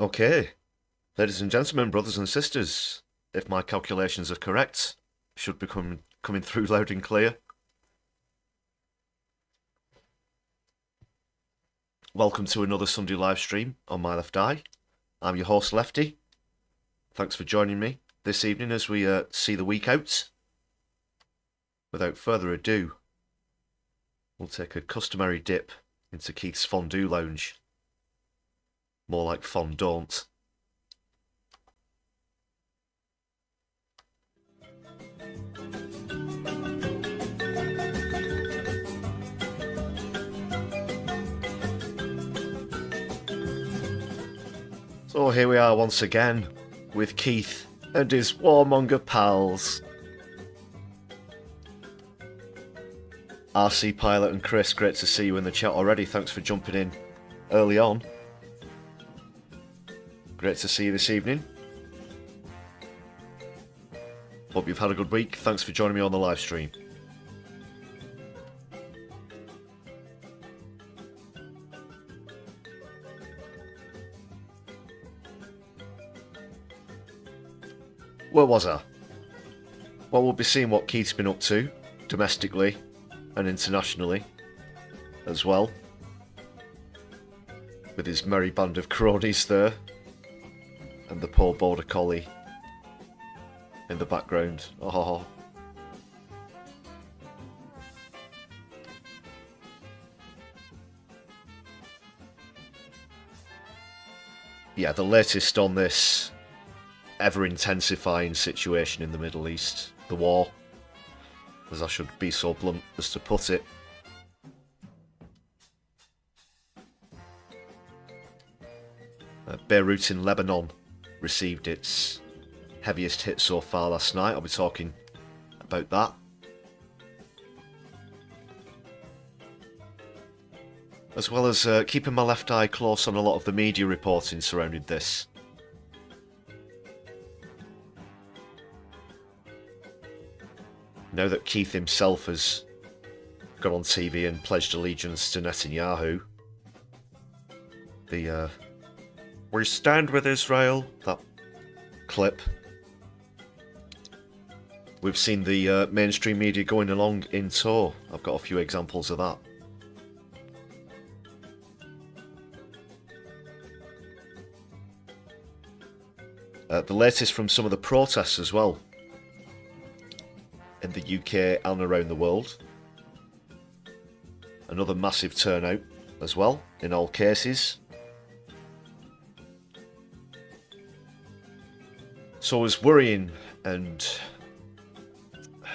Okay, ladies and gentlemen, brothers and sisters, if my calculations are correct, should be coming through loud and clear. Welcome to another Sunday live stream on My Left Eye. I'm your host, Lefty. Thanks for joining me this evening as we see the week out. Without further ado, we'll take a customary dip into Keith's fondue lounge. More like fondant. So here we are once again with Keith and his warmonger pals. RC Pilot and Chris, great to see you in the chat already. Thanks for jumping in early on. Great to see you this evening. Hope you've had a good week. Thanks for joining me on the live stream. Where was I? Well, we'll be seeing what Keith's been up to, domestically and internationally, as well. With his merry band of cronies there. And the poor border collie in the background. Oh. Yeah, the latest on this ever-intensifying situation in the Middle East. The war, as I should be so blunt as to put it. Beirut in Lebanon received its heaviest hit so far last night. I'll be talking about that. As well as keeping my left eye close on a lot of the media reporting surrounding this. Now that Keith himself has got on TV and pledged allegiance to Netanyahu, the "We stand with Israel," that clip. We've seen the mainstream media going along in tow. I've got a few examples of that. The latest from some of the protests as well. In the UK and around the world. Another massive turnout as well, in all cases. So I was worrying and I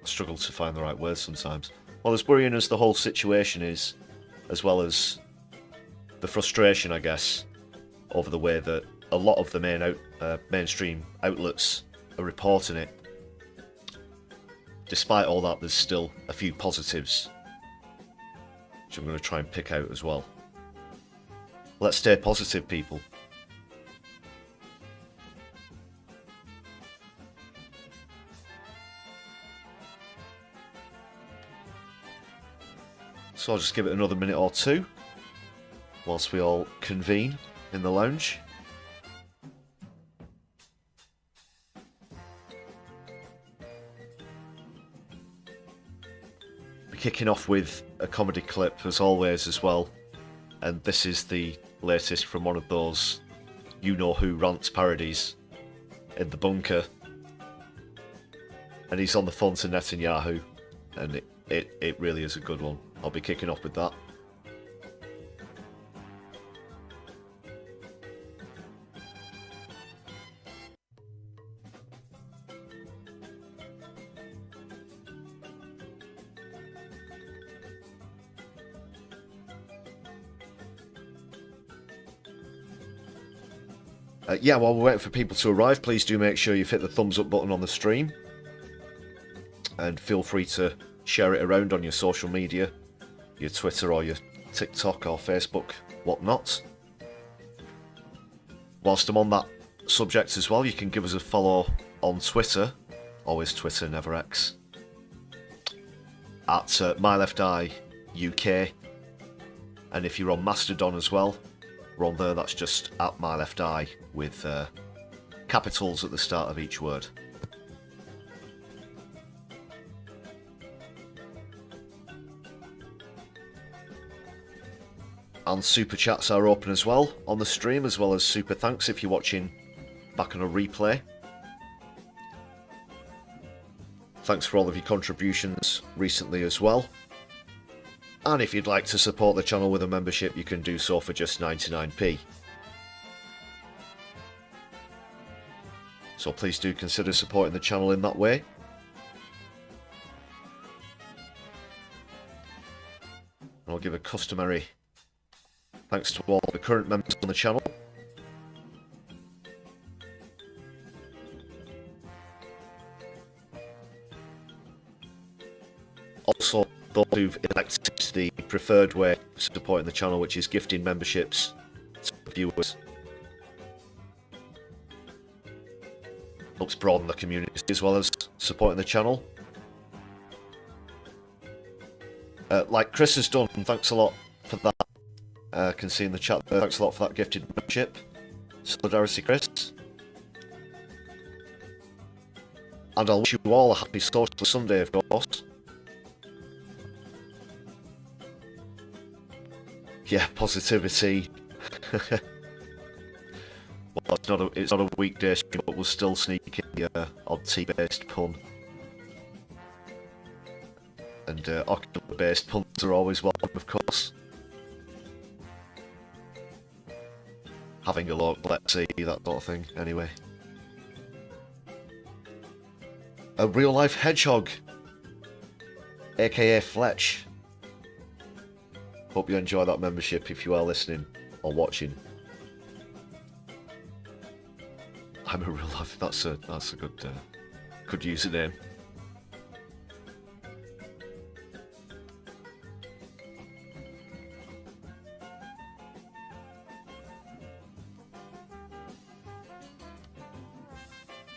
struggle to find the right words sometimes. Well, as worrying as the whole situation is, as well as the frustration, I guess, over the way that a lot of the mainstream outlets are reporting it. Despite all that, there's still a few positives, which I'm going to try and pick out as well. Let's stay positive, people. So I'll just give it another minute or two whilst we all convene in the lounge. We're kicking off with a comedy clip as always as well, and this is the latest from one of those you-know-who rants parodies in the bunker, and he's on the phone to Netanyahu, and it really is a good one. I'll be kicking off with that. Yeah, while we're waiting for people to arrive, please do make sure you've hit the thumbs up button on the stream. And feel free to share it around on your social media, your Twitter or your TikTok or Facebook, whatnot. Whilst I'm on that subject as well, you can give us a follow on Twitter, always Twitter, never X, at My Left Eye UK. And if you're on Mastodon as well, we're on there. That's just at my left eye with capitals at the start of each word. And super chats are open as well on the stream, as well as super thanks if you're watching back on a replay. Thanks for all of your contributions recently as well. And if you'd like to support the channel with a membership, you can do so for just 99p. So please do consider supporting the channel in that way. And I'll give a customary thanks to all the current members on the channel. Also, those who've elected the preferred way of supporting the channel, which is gifting memberships to viewers. Helps broaden the community as well as supporting the channel. Like Chris has done, thanks a lot for that. I can see in the chat there, thanks a lot for that gifted membership. Solidarity, Chris. And I'll wish you all a happy Social Sunday, of course. Yeah, positivity. Well, it's not a weekday stream, but we'll still sneak in the odd tea-based pun. And ocular-based puns are always welcome, of course. Having a look, let's see, that sort of thing, anyway. A real-life hedgehog, aka Fletch. Hope you enjoy that membership if you are listening or watching. I'm a real life. That's a good username.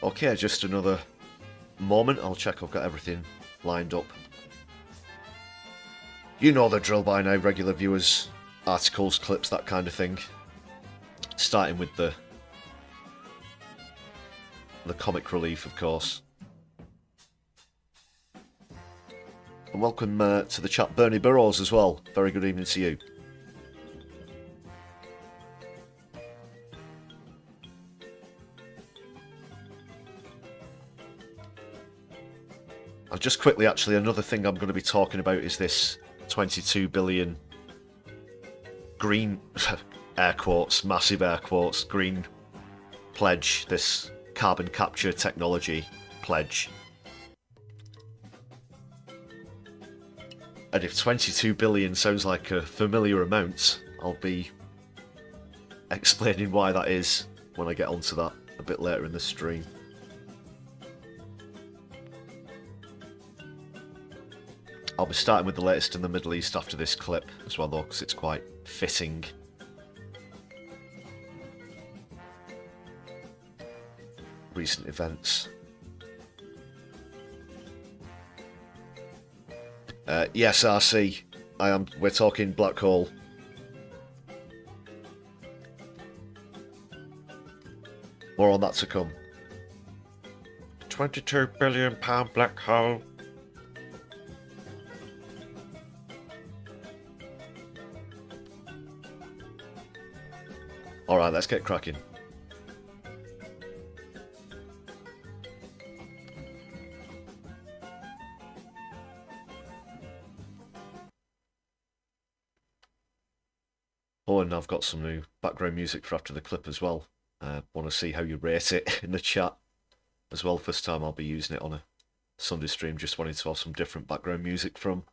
Okay, just another moment. I'll check I've got everything lined up. You know the drill by now, regular viewers, articles, clips, that kind of thing. Starting with the comic relief, of course. And welcome to the chat, Bernie Burrows, as well. Very good evening to you. And just quickly, actually, another thing I'm going to be talking about is this 22 billion green, air quotes, massive air quotes, green pledge, this carbon capture technology pledge. And if 22 billion sounds like a familiar amount, I'll be explaining why that is when I get onto that a bit later in the stream. I'll be starting with the latest in the Middle East after this clip as well, though, because it's quite fitting. Recent events. Yes, RC. We're talking black hole. More on that to come. £22 billion black hole. Alright, let's get cracking. Oh, and I've got some new background music for after the clip as well. Want to see how you rate it in the chat as well. First time I'll be using it on a Sunday stream. Just wanted to have some different background music from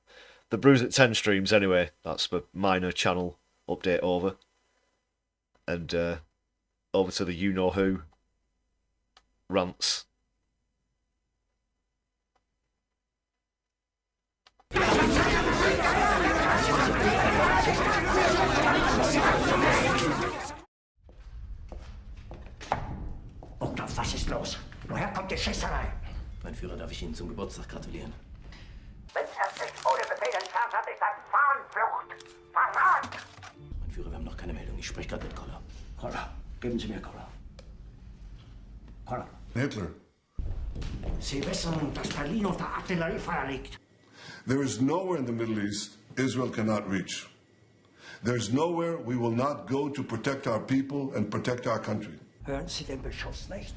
the Brews at 10 streams anyway. That's the minor channel update over. And over to the you-know-who rants. Bogdan, was ist los? Woher kommt die Schießerei? Mein Führer, darf ich Ihnen zum Geburtstag gratulieren? Wenn er nicht ohne Befehl entfernt hat, ist ein Fahnenflucht. Verrat! Ich spreche gerade mit Koller. Koller, geben Sie mir Koller. Koller, Hitler. Sie wissen, dass Berlin unter Artilleriefeuer liegt. There is nowhere in the Middle East Israel cannot reach. There's nowhere we will not go to protect our people and protect our country. Hören Sie den Beschuss nicht?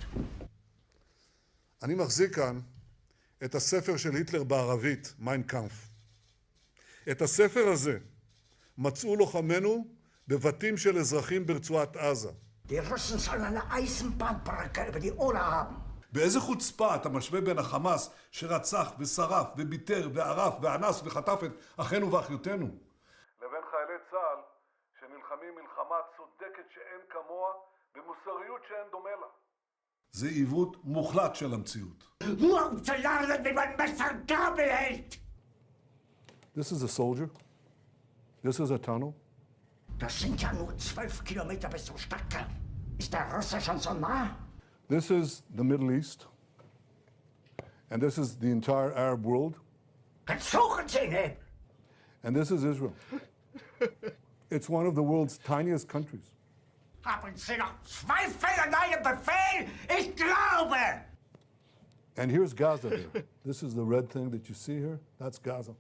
אני מחזיק כאן את הספר של היטלר בערבית, מיין קאמפף. את הספר הזה מצאו לוחמינו בבתים של אזרחים ברצועת עזה. Die Russen sollen eine Eisenbahnbrücke über die Oder haben. באיזה חוצפה אתה משווה בין החמאס שרצח ושרף וביטר וערף ואנס וחטף את אחינו ואחיותינו לבין חיילי צה"ל שנלחמים מלחמה צודקת שאין כמוה במוסריות שאין דומה לה. זה עיוות מוחלט של המציאות. Nur um zu lernen, wie man Messer Gabel hält. This is a soldier. This is a tunnel. Das sind ja nur 12 Kilometer bis zum Stadtkern. Ist der Russe schon so nah? This is the Middle East. And this is the entire Arab world. Dann suchen Sie ihn eben. And this is Israel. It's one of the world's tiniest countries. Haben Sie noch Zweifel an meinem Befehl? Ich glaube! And here's Gaza there. This is the red thing that you see here. That's Gaza.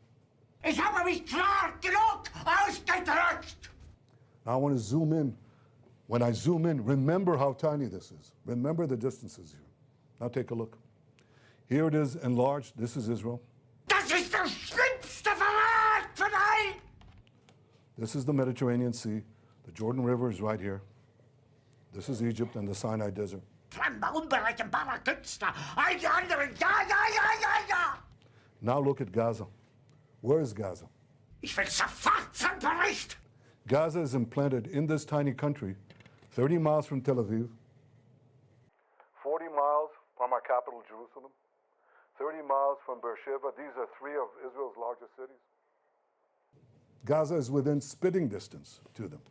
Ich habe mich klar genug ausgedrückt! Now I want to zoom in. When I zoom in, remember how tiny this is. Remember the distances here. Now take a look. Here it is enlarged. This is Israel. Das ist der schlimmste Verrat von allen! This is the Mediterranean Sea. The Jordan River is right here. This is Egypt and the Sinai Desert. Fremder, unberechenbarer Künstler. All die anderen, ja! Now look at Gaza. Where is Gaza? Ich will sofort zum Bericht! Gaza is implanted in this tiny country, 30 miles from Tel Aviv, 40 miles from our capital, Jerusalem, 30 miles from Beersheba. These are three of Israel's largest cities. Gaza is within spitting distance to them.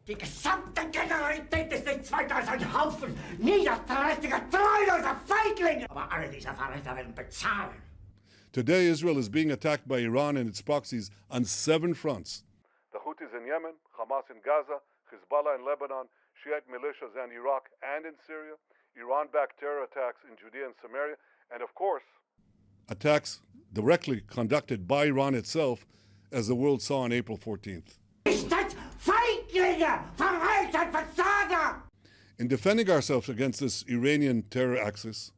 Die gesamte Generalität ist nichts weiter als ein Haufen niederträchtiger, treuloser Feiglinge. Aber alle diese Verräter werden bezahlen. Today, Israel is being attacked by Iran and its proxies on 7 fronts. The Houthis in Yemen, Hamas in Gaza, Hezbollah in Lebanon, Shiite militias in Iraq and in Syria, Iran-backed terror attacks in Judea and Samaria, and of course, attacks directly conducted by Iran itself, as the world saw on April 14th. Ist das Feiglinge, Verräter, Versager! In defending ourselves against this Iranian terror axis,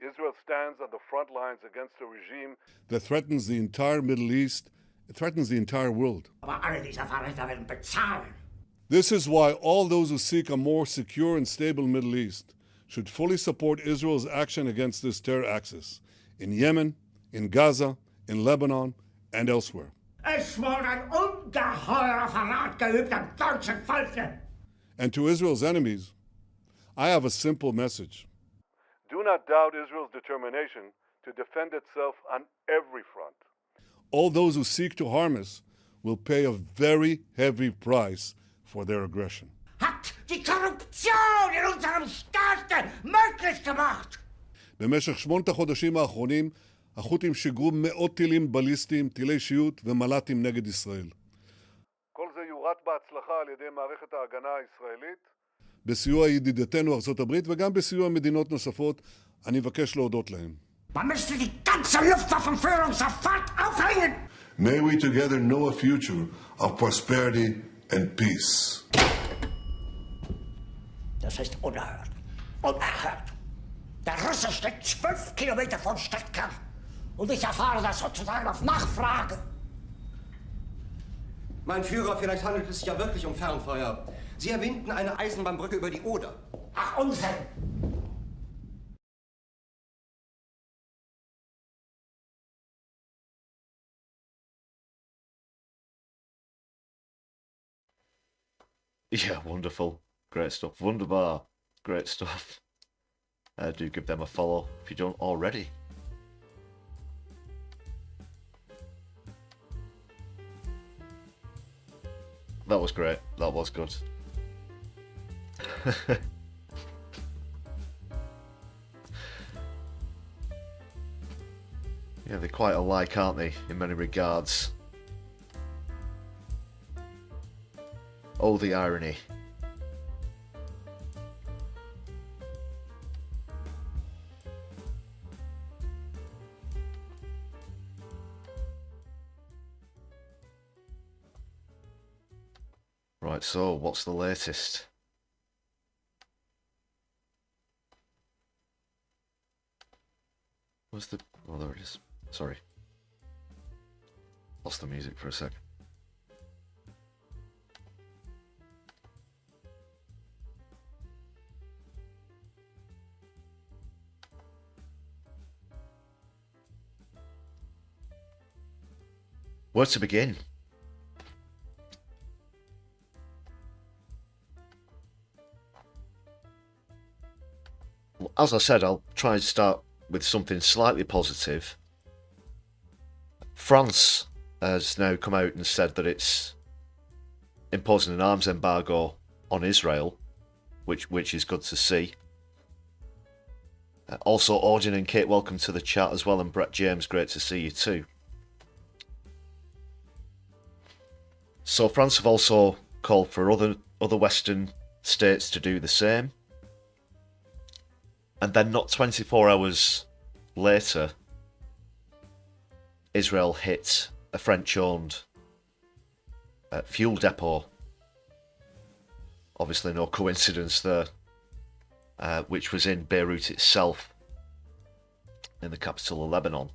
Israel stands on the front lines against a regime that threatens the entire Middle East, it threatens the entire world. Aber alle diese Verräter werden bezahlen. This is why all those who seek a more secure and stable Middle East should fully support Israel's action against this terror axis in Yemen, in Gaza, in Lebanon, and elsewhere. Es wurde ein ungeheurer Verrat geübt am deutschen Volke. And to Israel's enemies, I have a simple message. Do not doubt Israel's determination to defend itself on every front. All those who seek to harm us will pay a very heavy price for their aggression. Hat die Korruption in unserem Staat möglich gemacht. במשך 8 החודשים האחרונים, החות'ים שיגרו מאות טילים בליסטיים, טילי שיוט ומל"טים נגד ישראל. כל זה יורט בהצלחה על ידי מערכת ההגנה הישראלית. בסיוע ידידתנו ארצות הברית וגם בסיוע מדינות נוספות, אני מבקש להודות להם. Man müsste die ganze Luftwaffenführung sofort aufhängen. May we together know a future of prosperity and peace. Das ist unerhört. Unerhört. Der Russe steht 12 Kilometer vom Stadtkern. Und ich erfahre das sozusagen auf Nachfrage. Mein Führer, vielleicht handelt es sich ja wirklich um Fernfeuer. Sie erwähnten eine Eisenbahnbrücke über die Oder. Ach, Unsinn. Yeah, wonderful. Great stuff. Wunderbar. Great stuff. Do give them a follow if you don't already. That was great. That was good. Yeah, they're quite alike, aren't they, in many regards. Oh, the irony. Right, so what's the latest? Where's the... Oh, there it is. Sorry. Lost the music for a sec. Where to begin? As I said, I'll try and start with something slightly positive. France has now come out and said that it's imposing an arms embargo on Israel, which is good to see. Also, Odin and Kate, welcome to the chat as well, and Brett James, great to see you too. So France have also called for other Western states to do the same. And then not 24 hours later, Israel hit a French-owned fuel depot. Obviously no coincidence there, which was in Beirut itself, in the capital of Lebanon.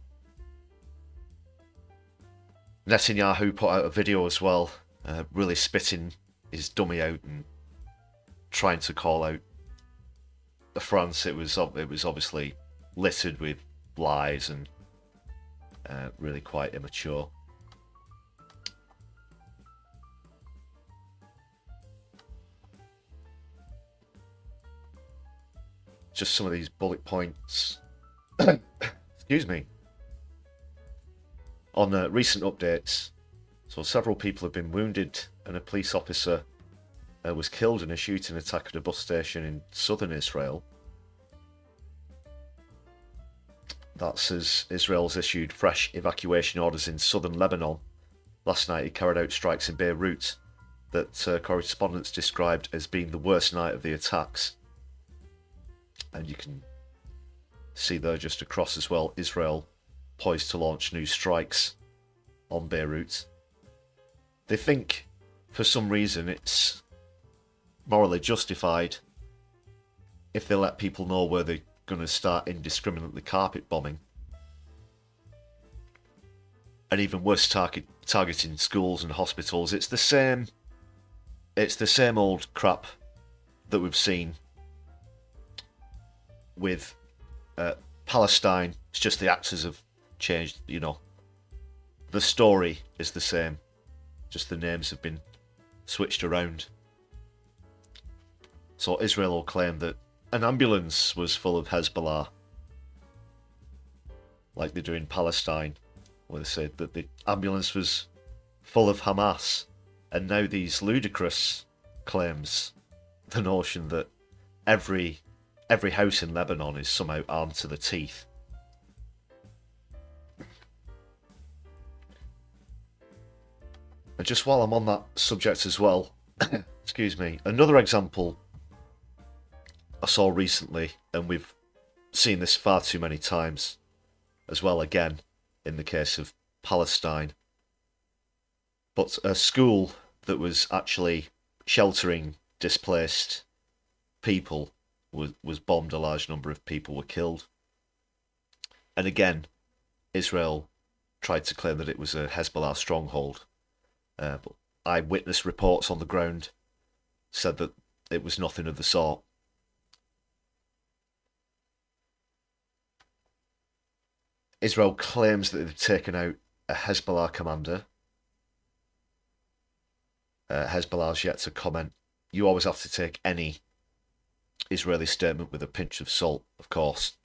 Netanyahu put out a video as well, really spitting his dummy out and trying to call out France. It was obviously littered with lies and really quite immature. Just some of these bullet points. Excuse me. On recent updates, so several people have been wounded and a police officer was killed in a shooting attack at a bus station in southern Israel. That's as Israel's issued fresh evacuation orders in southern Lebanon. Last night it carried out strikes in Beirut that correspondents described as being the worst night of the attacks. And you can see there just across as well, Israel poised to launch new strikes on Beirut. They think for some reason it's morally justified if they let people know where they're going to start indiscriminately carpet bombing. And even worse, targeting schools and hospitals. It's the same old crap that we've seen with Palestine. It's just the actors have changed, you know. The story is the same, just the names have been switched around. So Israel will claim that an ambulance was full of Hezbollah, like they do in Palestine, where they say that the ambulance was full of Hamas. And now these ludicrous claims, the notion that every house in Lebanon is somehow armed to the teeth. And just while I'm on that subject as well, excuse me, another example I saw recently, and we've seen this far too many times as well, again, in the case of Palestine. But a school that was actually sheltering displaced people was bombed. A large number of people were killed. And again, Israel tried to claim that it was a Hezbollah stronghold. But eyewitness reports on the ground said that it was nothing of the sort. Israel claims that they've taken out a Hezbollah commander. Hezbollah's yet to comment. You always have to take any Israeli statement with a pinch of salt, of course.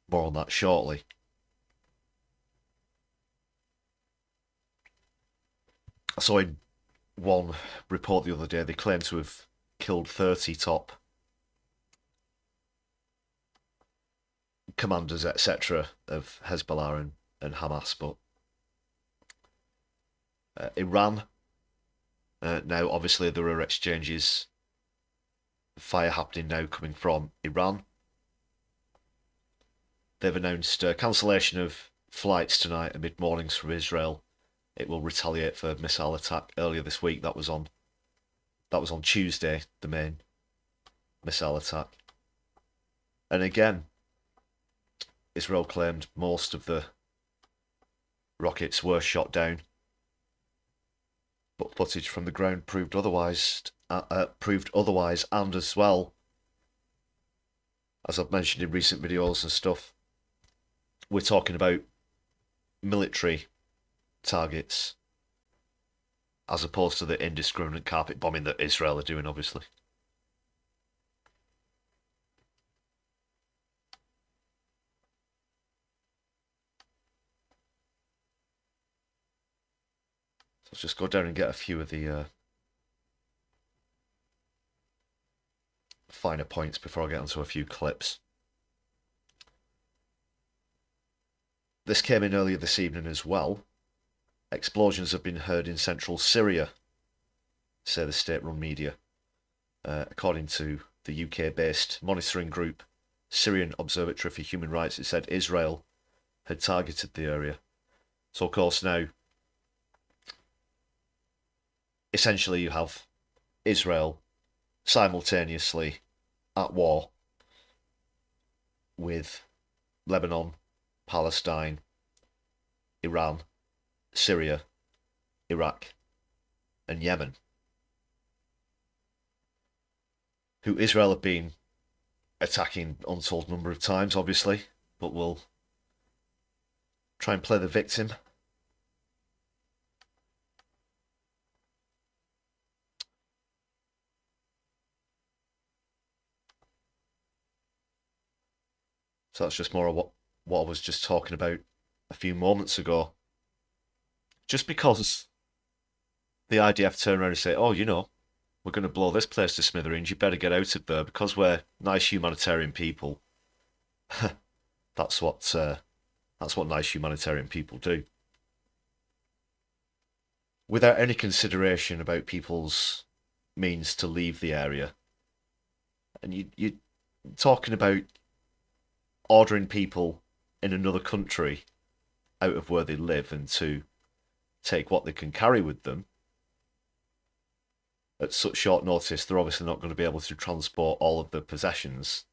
More on that shortly. I saw in one report the other day, they claim to have killed 30 top commanders, etc., of Hezbollah and Hamas, but Iran Now, obviously, there are exchanges, fire happening now coming from Iran. They've announced cancellation of flights tonight and mid-mornings from Israel. It will retaliate for missile attack earlier this week. That was on Tuesday, the main missile attack. And again, Israel claimed most of the rockets were shot down, but footage from the ground proved otherwise. And as well, as I've mentioned in recent videos and stuff, we're talking about military targets as opposed to the indiscriminate carpet bombing that Israel are doing, obviously. So let's just go down and get a few of the finer points before I get onto a few clips. This came in earlier this evening as well. Explosions have been heard in central Syria, say the state-run media. According to the UK-based monitoring group Syrian Observatory for Human Rights, it said Israel had targeted the area. So, of course, now, essentially you have Israel simultaneously at war with Lebanon, Palestine, Iran, Syria, Iraq, and Yemen, who Israel have been attacking untold number of times, obviously, but will try and play the victim. So that's just more of what I was just talking about a few moments ago. Just because the IDF turn around and say, oh, you know, we're going to blow this place to smithereens, you better get out of there because we're nice humanitarian people. That's what nice humanitarian people do. Without any consideration about people's means to leave the area. And you're talking about ordering people in another country out of where they live and to take what they can carry with them. At such short notice, they're obviously not going to be able to transport all of the possessions.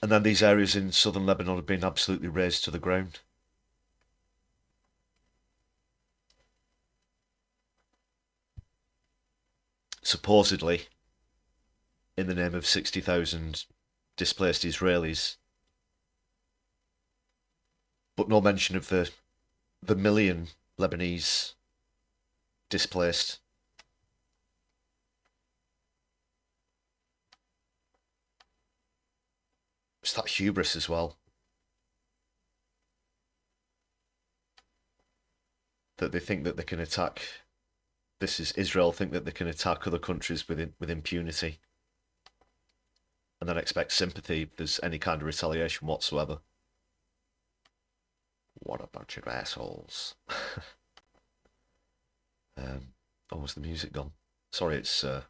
And then these areas in southern Lebanon have been absolutely razed to the ground. Supposedly, in the name of 60,000 displaced Israelis. But no mention of the million Lebanese displaced. It's that hubris as well. That they think that they can attack. This is Israel think that they can attack other countries with impunity. And then expect sympathy if there's any kind of retaliation whatsoever. What a bunch of assholes. Oh, was the music gone? Sorry, it's... Let's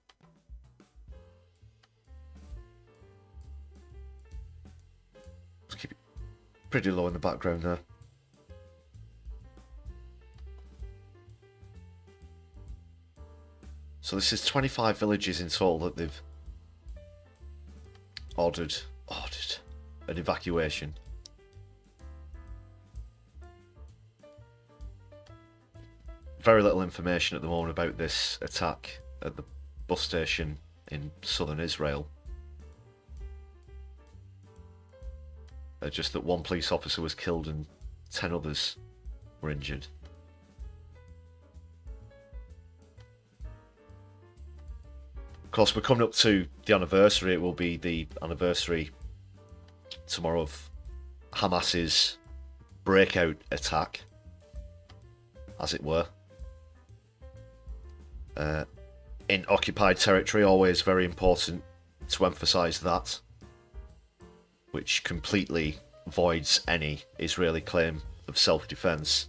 keep it pretty low in the background there. So this is 25 villages in total that they've ordered an evacuation. Very little information at the moment about this attack at the bus station in southern Israel. Just that one police officer was killed and 10 others were injured. Of course, we're coming up to the anniversary. It will be the anniversary tomorrow of Hamas's breakout attack, as it were. In occupied territory, always very important to emphasise that, which completely voids any Israeli claim of self-defense.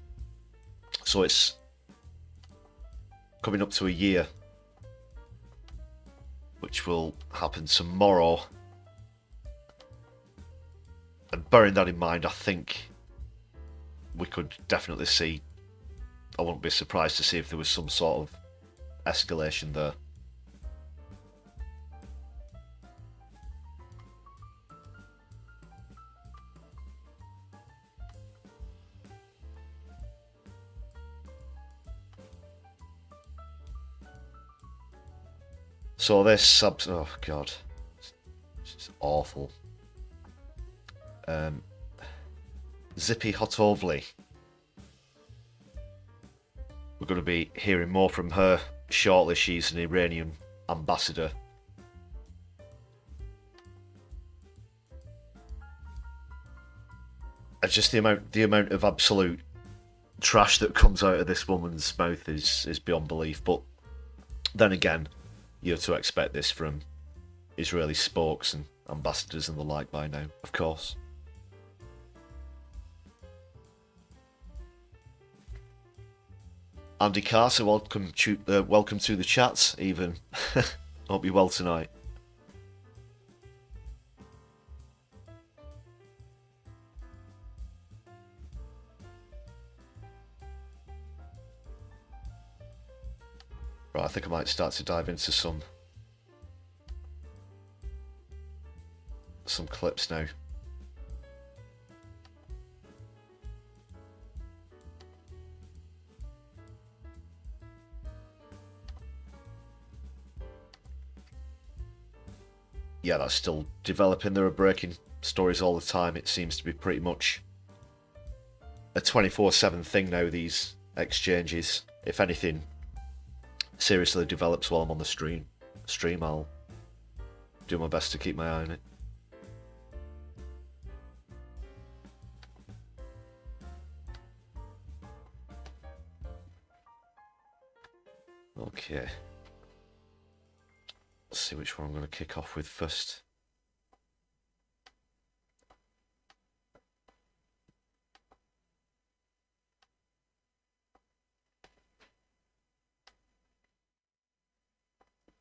So it's coming up to a year, which will happen tomorrow. And bearing that in mind, I think we could definitely see, I wouldn't be surprised to see if there was some sort of escalation there. So this, oh god, it's awful. Zippy Hotovely. We're going to be hearing more from her shortly. She's an Iranian ambassador. And just the amount of absolute trash that comes out of this woman's mouth is beyond belief. But then again, you're to expect this from Israeli spokes and ambassadors and the like by now, of course. Andy Carter, welcome to the chat, even. Hope you're well tonight. Right, I think I might start to dive into some clips now. Yeah, that's still developing. There are breaking stories all the time. It seems to be pretty much a 24/7 thing now, these exchanges. If anything seriously develops while I'm on the stream, I'll do my best to keep my eye on it. Okay. Let's see which one I'm going to kick off with first.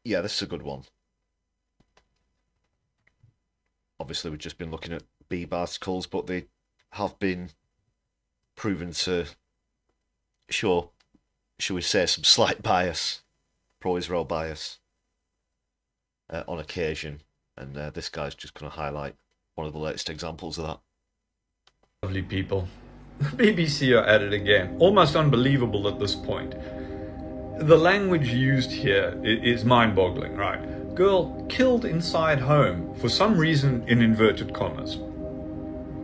Yeah, this is a good one. Obviously, we've just been looking at Beeb articles, but they have been proven to show, shall we say, some slight bias, pro-Israel bias, on occasion. And this guy's just going to highlight one of the latest examples of that. Lovely people. The BBC are at it again. Almost unbelievable at this point. The language used here is mind-boggling, right? Girl killed inside home, for some reason in inverted commas.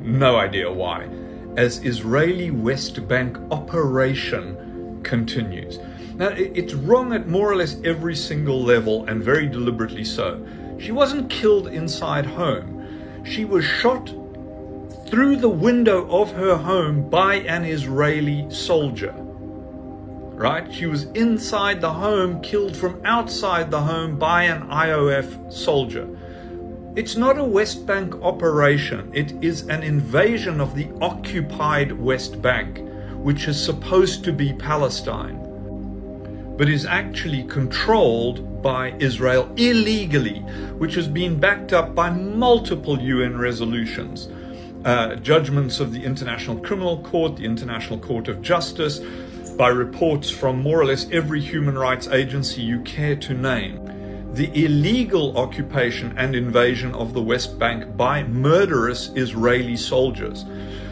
No idea why. As Israeli West Bank operation continues. Now, it's wrong at more or less every single level, and very deliberately so. She wasn't killed inside home. She was shot through the window of her home by an Israeli soldier. Right? She was inside the home, killed from outside the home by an IOF soldier. It's not a West Bank operation. It is an invasion of the occupied West Bank, which is supposed to be Palestine, but is actually controlled by Israel illegally, which has been backed up by multiple UN resolutions, judgments of the International Criminal Court, the International Court of Justice, by reports from more or less every human rights agency you care to name. The illegal occupation and invasion of the West Bank by murderous Israeli soldiers.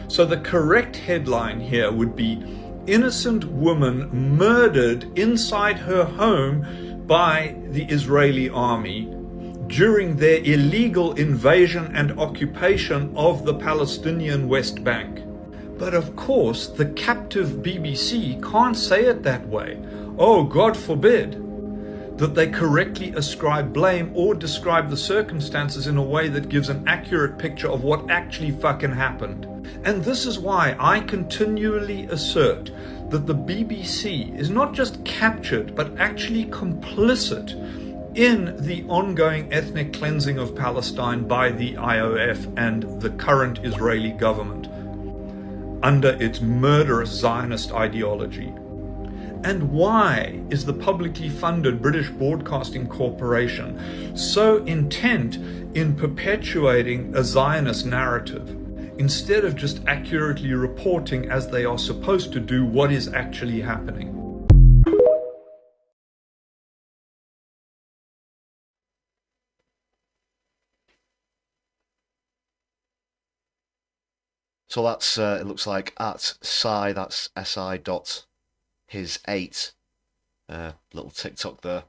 So the correct headline here would be, innocent woman murdered inside her home by the Israeli army during their illegal invasion and occupation of the Palestinian West Bank. But of course, the captive BBC can't say it that way. Oh, God forbid that they correctly ascribe blame or describe the circumstances in a way that gives an accurate picture of what actually fucking happened. And this is why I continually assert that the BBC is not just captured, but actually complicit in the ongoing ethnic cleansing of Palestine by the IOF and the current Israeli government. under its murderous Zionist ideology? And why is the publicly funded British Broadcasting Corporation so intent in perpetuating a Zionist narrative, instead of just accurately reporting, as they are supposed to do, what is actually happening? So that's, it looks like at Sai, that's si.his8, little TikTok there.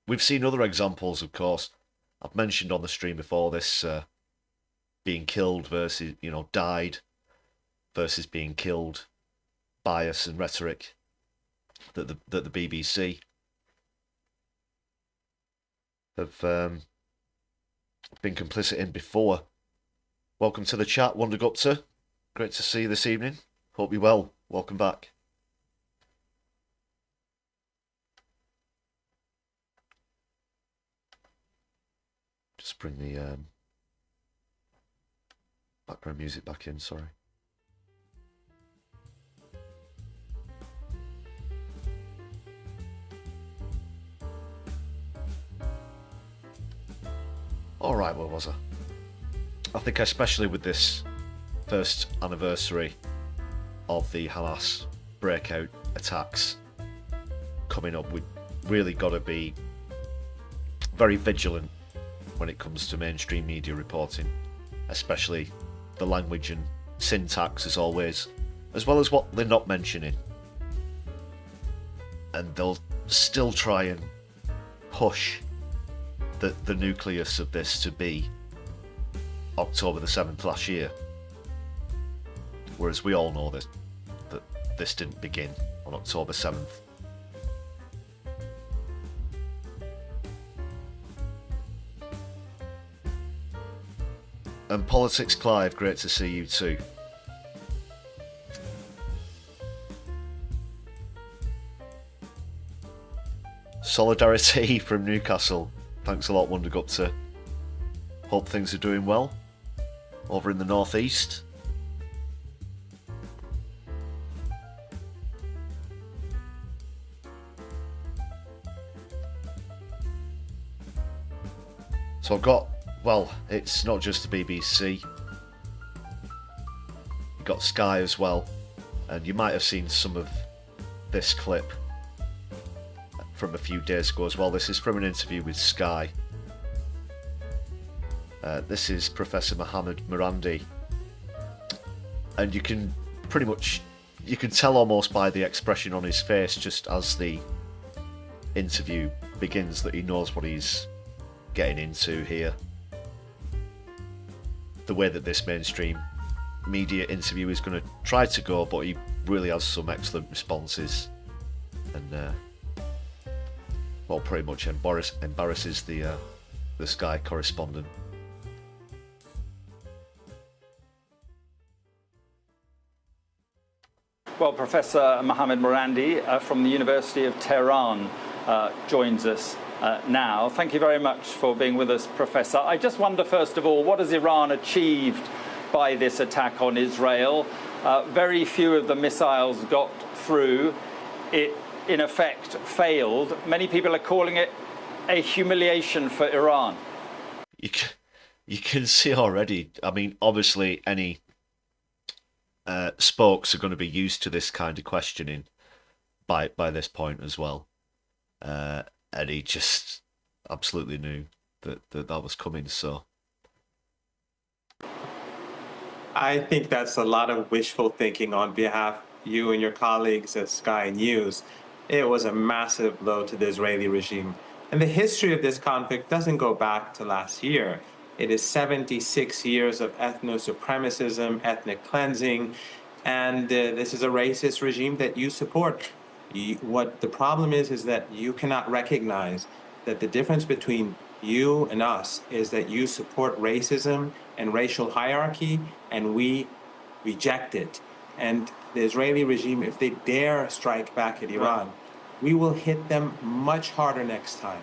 We've seen other examples, of course. I've mentioned on the stream before this being killed versus, died versus being killed, bias and rhetoric that the BBC have been complicit in before. Welcome to the chat, Wondergupta. Great to see you this evening. Hope you're well. Welcome back. Just bring the background music back in, sorry. Alright, where was I? I think especially with this first anniversary of the Hamas breakout attacks coming up, we've really got to be very vigilant when it comes to mainstream media reporting, especially the language and syntax as always, as well as what they're not mentioning. And they'll still try and push the nucleus of this to be October the 7th last year, whereas we all know that this didn't begin on October 7th. And Politics Clive, great to see you too. Solidarity from Newcastle. Thanks a lot, Wondergupta. Hope things are doing well over in the northeast. So I've got, well, it's not just the BBC. You've got Sky as well. And you might have seen some of this clip from a few days ago as well. This is from an interview with Sky. This is Professor Mohammed Morandi, and you can pretty much, you can tell almost by the expression on his face just as the interview begins that he knows what he's getting into here. The way that this mainstream media interview is going to try to go, but he really has some excellent responses, and well, pretty much embarrasses the Sky correspondent. Well, Professor Mohammed Morandi from the University of Tehran joins us now. Thank you very much for being with us, Professor. I just wonder, first of all, what has Iran achieved by this attack on Israel? Very few of the missiles got through. It, in effect, failed. Many people are calling it a humiliation for Iran. You can see already, I mean, obviously any spokes are going to be used to this kind of questioning by this point as well. And he just absolutely knew that was coming, so. I think that's a lot of wishful thinking on behalf of you and your colleagues at Sky News. It was a massive blow to the Israeli regime. And the history of this conflict doesn't go back to last year. It is 76 years of ethno-supremacism, ethnic cleansing, and this is a racist regime that you support. What the problem is that you cannot recognize that the difference between you and us is that you support racism and racial hierarchy, and we reject it. And the Israeli regime, if they dare strike back at Iran, we will hit them much harder next time.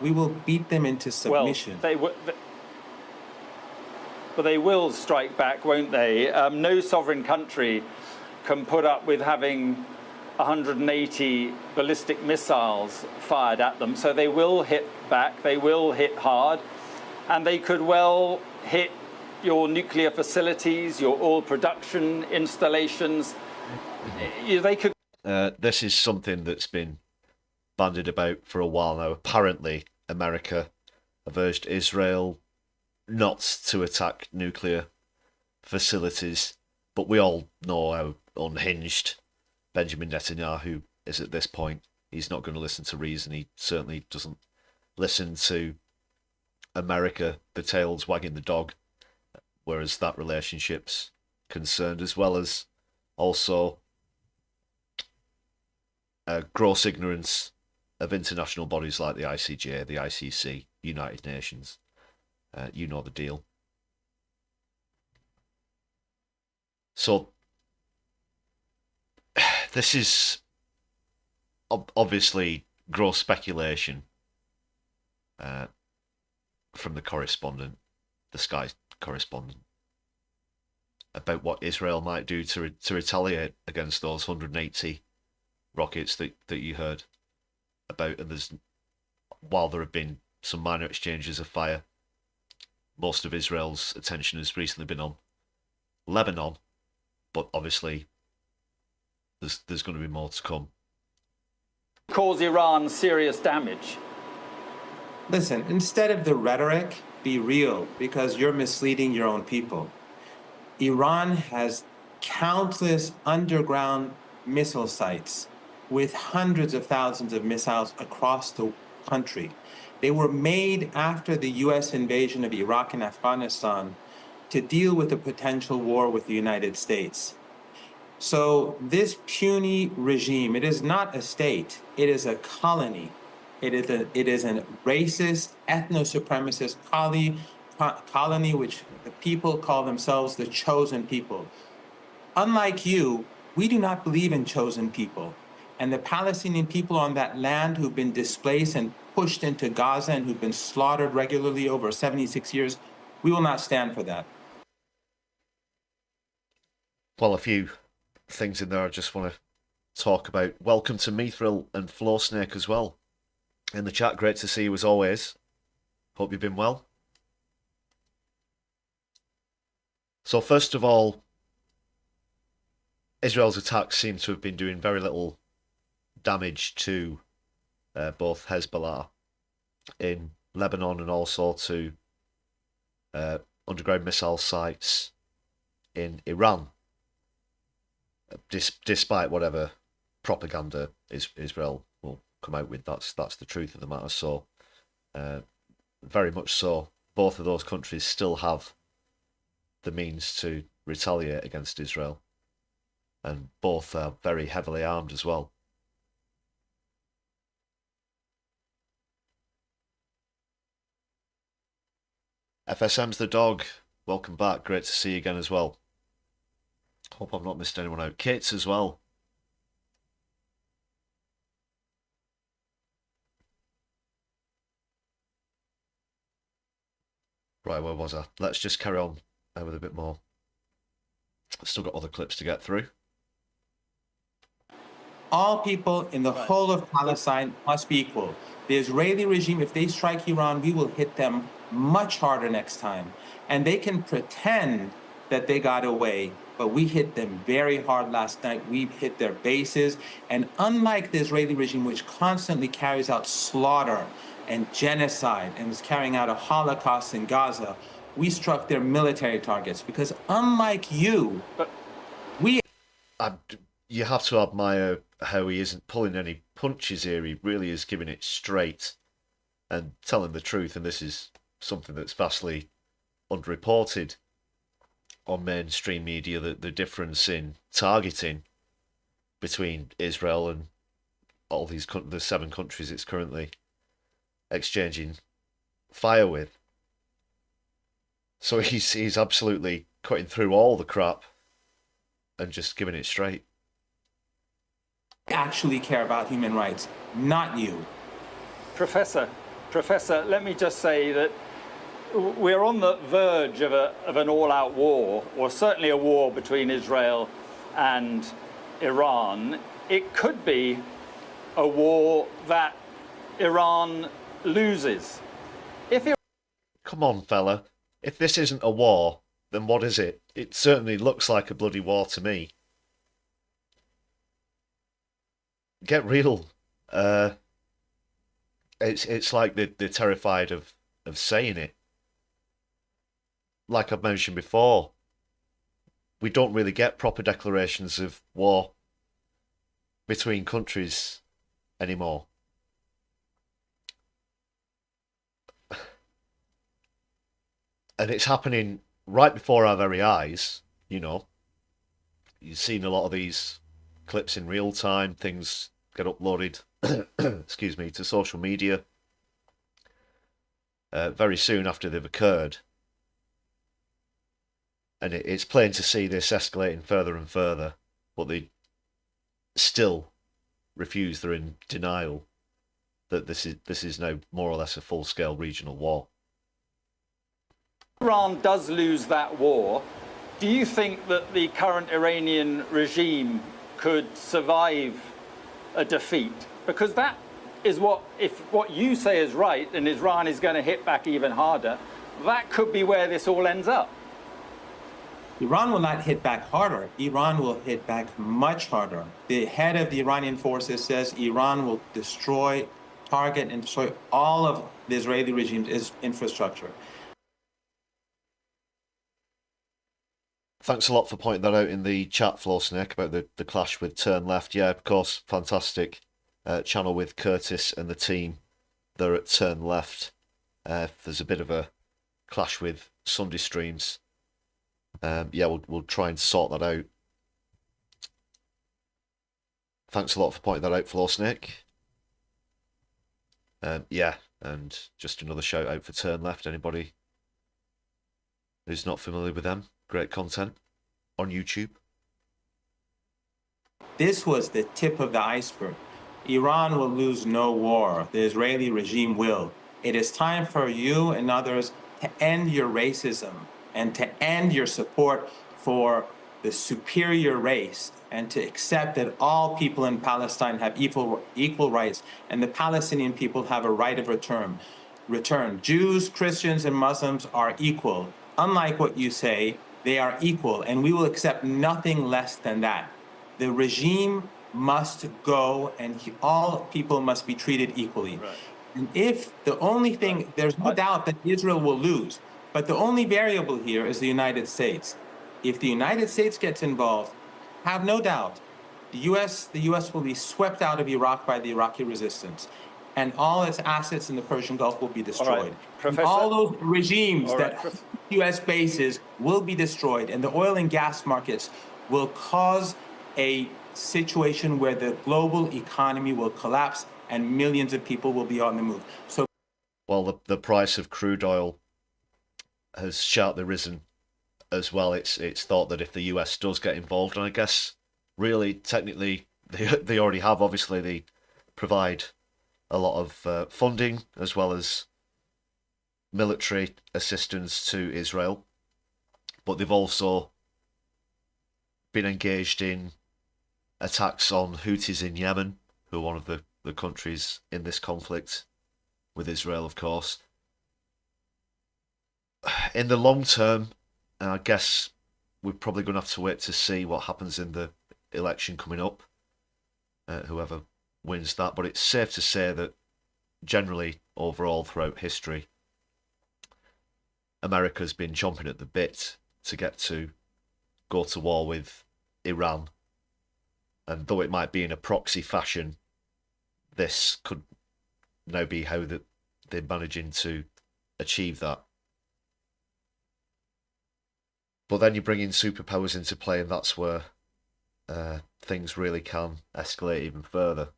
We will beat them into submission. Well, but they will strike back, won't they? No sovereign country can put up with having 180 ballistic missiles fired at them, so they will hit back, they will hit hard, and they could well hit your nuclear facilities, your oil production installations. They could. This is something that's been bandied about for a while now. Apparently, America have urged Israel not to attack nuclear facilities, but we all know how unhinged Benjamin Netanyahu is at this point. He's not going to listen to reason. He certainly doesn't listen to America, the tail's wagging the dog, whereas that relationship's concerned, as well as also gross ignorance of international bodies like the ICJ, the ICC, United Nations. You know the deal. So this is obviously gross speculation from the correspondent, the Sky correspondent, about what Israel might do to retaliate against those 180 rockets that you heard about. And while there have been some minor exchanges of fire, most of Israel's attention has recently been on Lebanon, but obviously there's going to be more to come. Cause Iran serious damage. Listen, instead of the rhetoric, be real, because you're misleading your own people. Iran has countless underground missile sites with hundreds of thousands of missiles across the country. They were made after the U.S. invasion of Iraq and Afghanistan to deal with a potential war with the United States. So this puny regime, it is not a state, it is a colony. It is a racist, ethno-supremacist colony which the people call themselves the chosen people. Unlike you, we do not believe in chosen people. And the Palestinian people on that land who've been displaced and pushed into Gaza and who've been slaughtered regularly over 76 years, we will not stand for that. Well, a few things in there I just want to talk about. Welcome to Mithril and Flowsnake as well in the chat. Great to see you as always. Hope you've been well. So first of all, Israel's attacks seem to have been doing very little damage to both Hezbollah in Lebanon and also to underground missile sites in Iran, despite whatever propaganda Israel will come out with. That's the truth of the matter. So very much so, both of those countries still have the means to retaliate against Israel, and both are very heavily armed as well. FSM's the dog, welcome back, great to see you again as well. Hope I've not missed anyone out. Kate's as well. Right, where was I? Let's just carry on with a bit more. Still got other clips to get through. All people in the whole of Palestine must be equal. The Israeli regime, if they strike Iran, we will hit them much harder next time. And they can pretend that they got away, but we hit them very hard last night. We hit their bases. And unlike the Israeli regime, which constantly carries out slaughter and genocide and is carrying out a Holocaust in Gaza, we struck their military targets. Because unlike you, you have to admire how he isn't pulling any punches here. He really is giving it straight and telling the truth. And this is something that's vastly underreported on mainstream media, the difference in targeting between Israel and all these the 7 countries it's currently exchanging fire with. So he's absolutely cutting through all the crap and just giving it straight. Actually care about human rights, not you. Professor, let me just say that we're on the verge of an all-out war, or certainly a war between Israel and Iran. It could be a war that Iran loses. Come on, fella. If this isn't a war, then what is it? It certainly looks like a bloody war to me. Get real. It's like they're terrified of saying it. Like I've mentioned before, we don't really get proper declarations of war between countries anymore. And it's happening right before our very eyes, you know. You've seen a lot of these clips in real time, things get uploaded, excuse me, to social media very soon after they've occurred. And it's plain to see this escalating further and further, but they still refuse, they're in denial that this is now more or less a full-scale regional war. Iran does lose that war, do you think that the current Iranian regime could survive a defeat? Because that is if what you say is right and Iran is going to hit back even harder, that could be where this all ends up. Iran will not hit back harder. Iran will hit back much harder. The head of the Iranian forces says Iran will destroy, target, and destroy all of the Israeli regime's infrastructure. Thanks a lot for pointing that out in the chat, Floor Snake, about the clash with Turn Left. Yeah, of course, fantastic channel with Curtis and the team. They're at Turn Left. There's a bit of a clash with Sunday streams. Yeah, we'll try and sort that out. Thanks a lot for pointing that out, Floor Snake. Yeah, and just another shout out for Turn Left. Anybody who's not familiar with them, great content on YouTube. This was the tip of the iceberg. Iran will lose no war. The Israeli regime will. It is time for you and others to end your racism and to end your support for the superior race and to accept that all people in Palestine have equal rights and the Palestinian people have a right of return. Jews, Christians, and Muslims are equal. Unlike what you say, they are equal, and we will accept nothing less than that. The regime must go, and all people must be treated equally. Right. And if the only thing, there's no doubt that Israel will lose, but the only variable here is the United States. If the United States gets involved, have no doubt, the U.S. will be swept out of Iraq by the Iraqi resistance, and all its assets in the Persian Gulf will be destroyed. All those regimes that U.S. bases will be destroyed, and the oil and gas markets will cause a situation where the global economy will collapse and millions of people will be on the move. So, well, the price of crude oil has sharply risen as well. It's thought that if the US does get involved, and I guess really technically they already have, obviously they provide a lot of funding as well as military assistance to Israel, but they've also been engaged in attacks on Houthis in Yemen, who are one of the countries in this conflict with Israel, of course. In the long term, I guess we're probably going to have to wait to see what happens in the election coming up, whoever wins that. But it's safe to say that generally, overall, throughout history, America's been chomping at the bit to go to war with Iran. And though it might be in a proxy fashion, this could now be how they're managing to achieve that. But then you bring in superpowers into play, and that's where things really can escalate even further.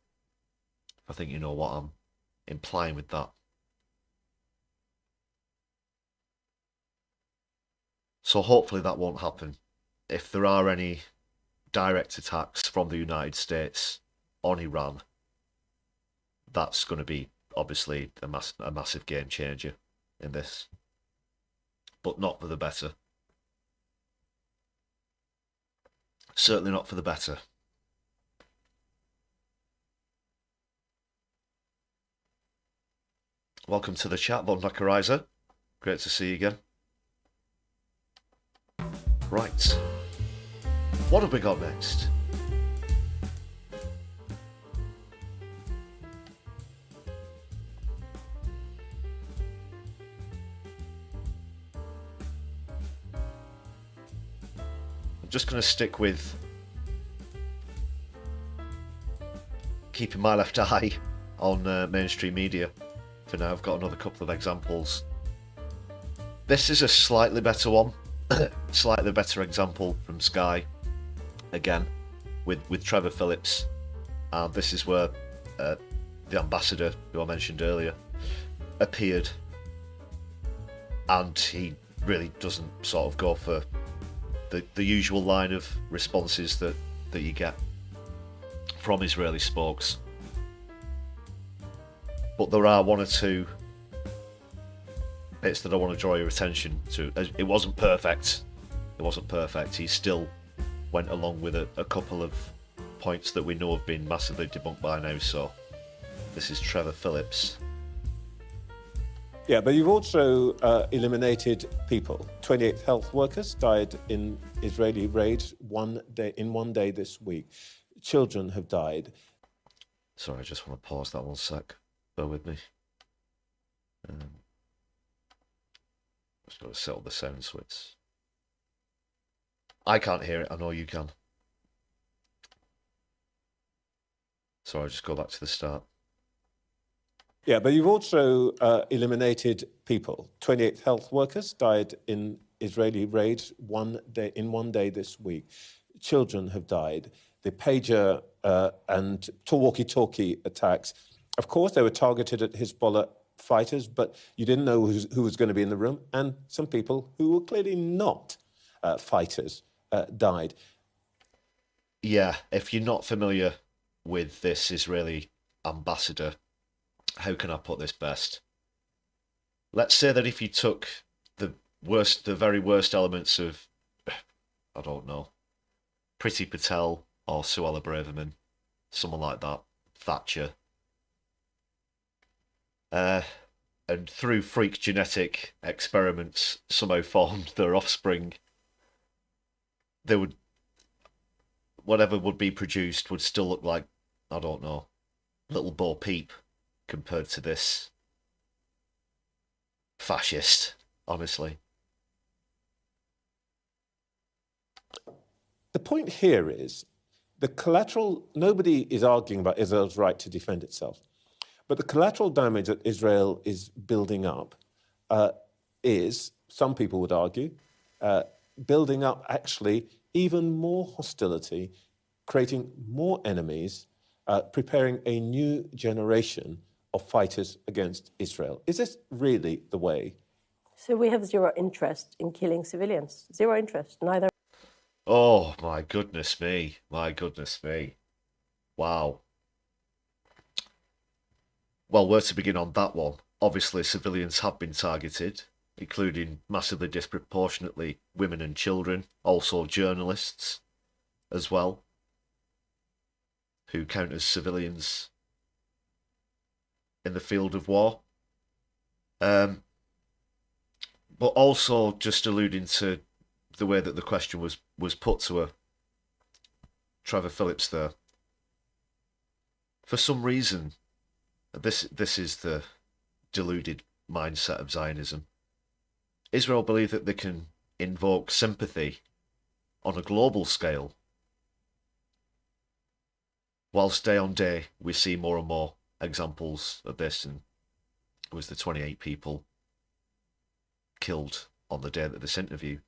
I think you know what I'm implying with that. So hopefully that won't happen. If there are any direct attacks from the United States on Iran, that's going to be obviously a massive game changer in this. but not for the better. Certainly not for the better. Welcome to the chat, Von Nakariza. Great to see you again. Right. What have we got next? I'm just going to stick with keeping my left eye on mainstream media for now. I've got another couple of examples. This is a slightly better one. Slightly better example from Sky. Again, with Trevor Phillips. And this is where the ambassador, who I mentioned earlier, appeared. And he really doesn't sort of go for the usual line of responses that you get from Israeli spokes. But there are one or two bits that I want to draw your attention to. It wasn't perfect. It wasn't perfect. He still went along with a couple of points that we know have been massively debunked by now. So this is Trevor Phillips. Yeah, but you've also eliminated people. 28 health workers died in Israeli raids one day this week. Children have died. Sorry, I just want to pause that one sec. Bear with me. Just got to settle the sound switch. I can't hear it. I know you can. Sorry, I'll just go back to the start. Yeah, but you've also eliminated people. 28 health workers died in Israeli raids one day this week. Children have died. The pager and walkie-talkie attacks, of course, they were targeted at Hezbollah fighters, but you didn't know who was going to be in the room, and some people who were clearly not fighters died. Yeah, if you're not familiar with this Israeli ambassador, how can I put this best? Let's say that if you took the very worst elements of, I don't know, Priti Patel or Suella Braverman, someone like that, Thatcher, and through freak genetic experiments somehow formed their offspring, they would, whatever would be produced would still look like, I don't know, little Bo Peep compared to this fascist, honestly. The point here is the collateral, nobody is arguing about Israel's right to defend itself, but the collateral damage that Israel is building up is, some people would argue, building up actually even more hostility, creating more enemies, preparing a new generation of fighters against Israel. Is this really the way? So we have zero interest in killing civilians. Zero interest, neither. Oh, my goodness me. My goodness me. Wow. Well, where to begin on that one? Obviously, civilians have been targeted, including massively disproportionately women and children, also journalists as well, who count as civilians in the field of war. But also just alluding to the way that the question was put to Trevor Phillips there. For some reason, this is the deluded mindset of Zionism. Israel believe that they can invoke sympathy on a global scale, whilst day on day we see more and more examples of this, and it was the 28 people killed on the day that this interview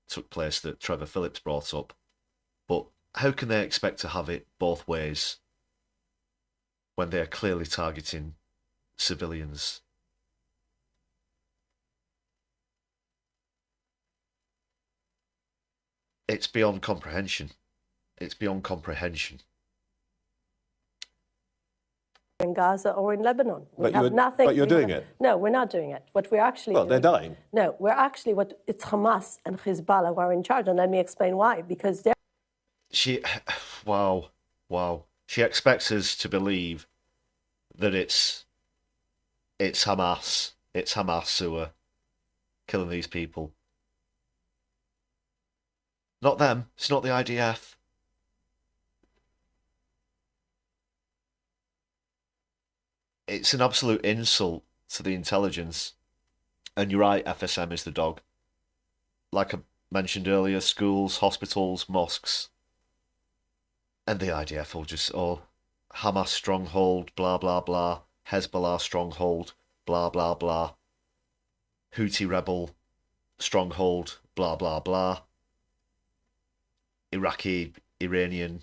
took place that Trevor Phillips brought up. But how can they expect to have it both ways when they are clearly targeting civilians? It's beyond comprehension. It's beyond comprehension. in Gaza or in Lebanon. We But have you're- nothing. but you're doing it. No, we're not doing it. What we're actually Well, doing, they're dying. No, we're actually it's Hamas and Hezbollah who are in charge, and let me explain why. Because they're Wow. She expects us to believe that it's Hamas. It's Hamas who are killing these people. Not them. It's not the IDF. It's an absolute insult to the intelligence. And you're right, FSM is the dog. Like I mentioned earlier, schools, hospitals, mosques. And the IDF will just, Hamas stronghold, blah, blah, blah. Hezbollah stronghold, blah, blah, blah. Houthi rebel stronghold, blah, blah, blah. Iraqi, Iranian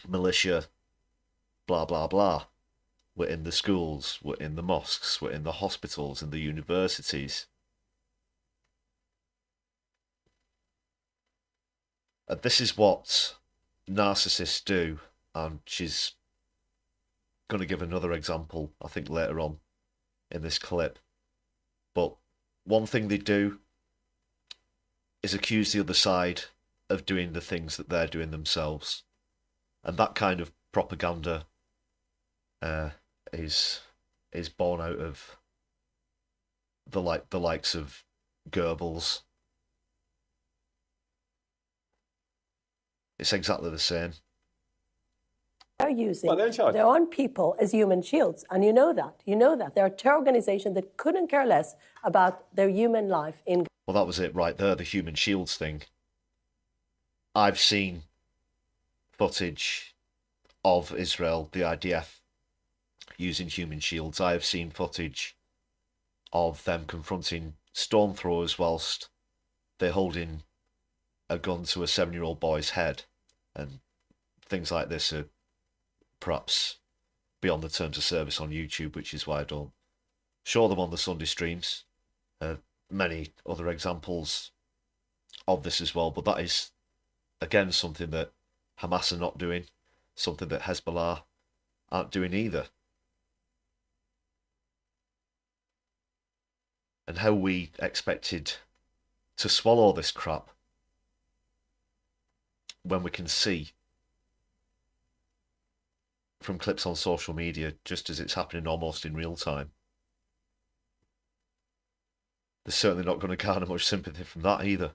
militia, blah, blah, blah. We're in the schools, we're in the mosques, we're in the hospitals, in the universities. And this is what narcissists do, and she's going to give another example, I think, later on in this clip. But one thing they do is accuse the other side of doing the things that they're doing themselves. And that kind of propaganda is born out of the likes of Goebbels. It's exactly the same. They're using Well, they're in charge. their own people as human shields, and you know that. You know that. They're a terror organization that couldn't care less about their human life in. Well, that was it right there, the human shields thing. I've seen footage of Israel, the IDF, using human shields. I have seen footage of them confronting storm throwers whilst they're holding a gun to a 7-year-old boy's head. And things like this are perhaps beyond the terms of service on YouTube, which is why I don't show them on the Sunday streams. Many other examples of this as well, but that is, again, something that Hamas are not doing, something that Hezbollah aren't doing either. And how we expected to swallow this crap when we can see from clips on social media, just as it's happening almost in real time. They're certainly not going to garner much sympathy from that either.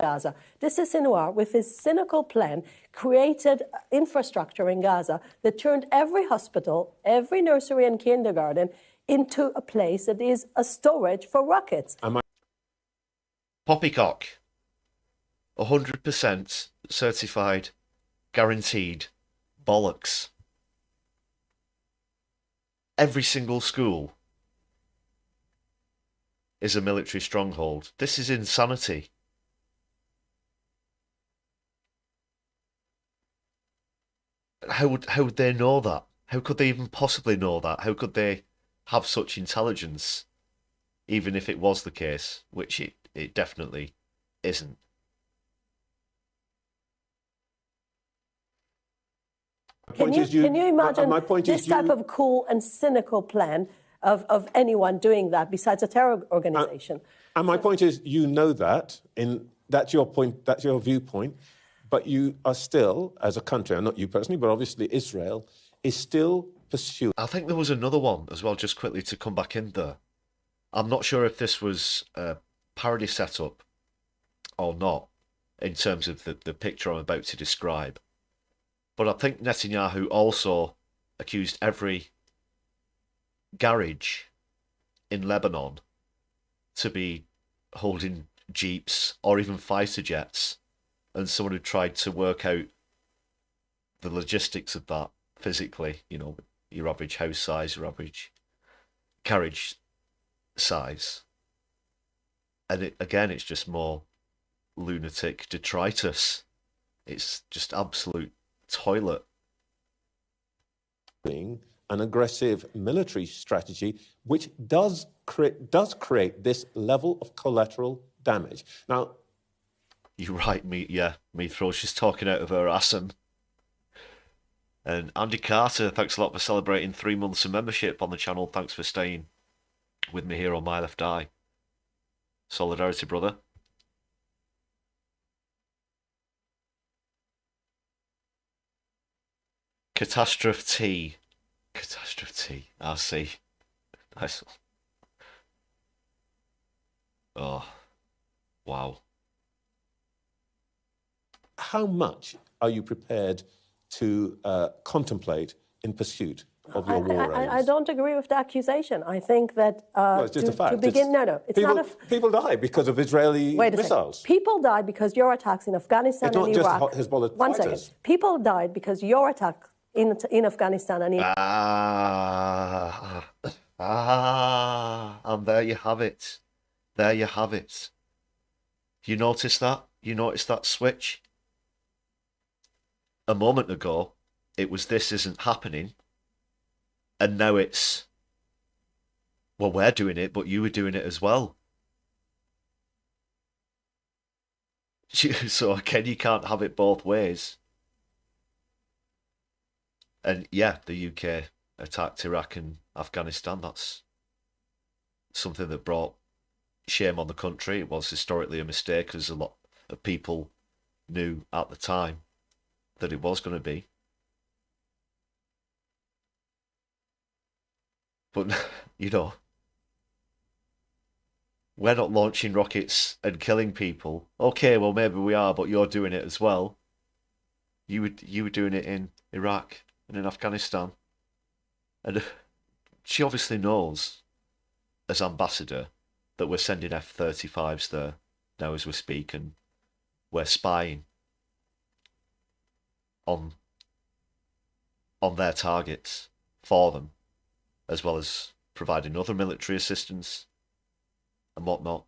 Gaza. This is Sinwar, with his cynical plan, created infrastructure in Gaza that turned every hospital, every nursery and kindergarten into a place that is a storage for rockets. Poppycock. 100% certified, guaranteed bollocks. Every single school is a military stronghold. This is insanity. How would they know that? How could they even possibly know that? How could they have such intelligence, even if it was the case, which it definitely isn't. Can you imagine this type of cool and cynical plan of anyone doing that besides a terror organization? And my point is, you know that, that's your point, that's your viewpoint, but you are still, as a country, and not you personally, but obviously Israel, is still pursuing. I think there was another one as well, just quickly to come back in there. I'm not sure if this was a parody setup or not, in terms of the picture I'm about to describe. But I think Netanyahu also accused every garage in Lebanon to be holding jeeps or even fighter jets, and someone who tried to work out the logistics of that physically, you know, your average house size, your average carriage size. And it's just more lunatic detritus. It's just absolute toilet. An aggressive military strategy, which does create this level of collateral damage. Now, you're right, me throw. She's talking out of her ass, and And Andy Carter, thanks a lot for celebrating 3 months of membership on the channel. Thanks for staying with me here on My Left Eye. Solidarity, brother. Catastrophe. Catastrophe. I see. Nice. Oh, wow. How much are you prepared to contemplate in pursuit of your war aims? I don't agree with the accusation. I think that Well, it's just a fact. to begin, no, it's people, not a. People die because of Israeli Wait a missiles. second. People died because your attacks in Afghanistan It's and not just Iraq. Hezbollah One fighters. second. People died because your attack in Afghanistan and Iraq. And there you have it. There you have it. You notice that? You notice that switch? A moment ago, it was this isn't happening. And now it's, well, we're doing it, but you were doing it as well. So again, you can't have it both ways. And yeah, the UK attacked Iraq and Afghanistan. That's something that brought shame on the country. It was historically a mistake, as a lot of people knew at the time that it was going to be. But, you know, we're not launching rockets and killing people. Okay, well, maybe we are, but you're doing it as well. You were doing it in Iraq and in Afghanistan. And she obviously knows, as ambassador, that we're sending F-35s there now as we speak, and we're spying on their targets for them, as well as providing other military assistance and whatnot.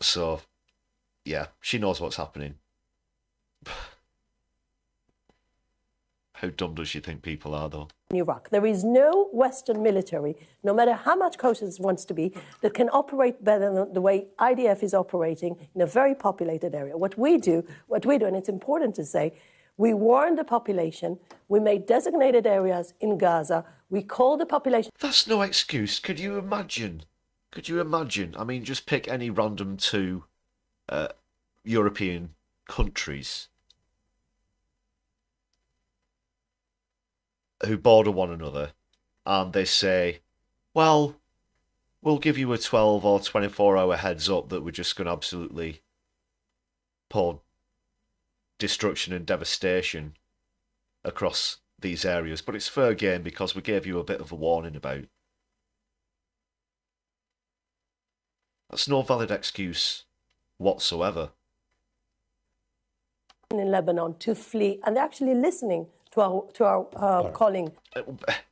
So, yeah, she knows what's happening. How dumb does she think people are, though? In Iraq. There is no Western military, no matter how much cautious it wants to be, that can operate better than the way IDF is operating in a very populated area. What we do, and it's important to say, we warn the population, we made designated areas in Gaza, we call the population... That's no excuse. Could you imagine? Could you imagine? I mean, just pick any random 2 European countries who border one another, and they say, well, we'll give you a 12 or 24-hour heads up that we're just going to absolutely pour destruction and devastation across these areas, but it's fair game because we gave you a bit of a warning about. That's no valid excuse whatsoever. in Lebanon to flee, and they're actually listening to our calling.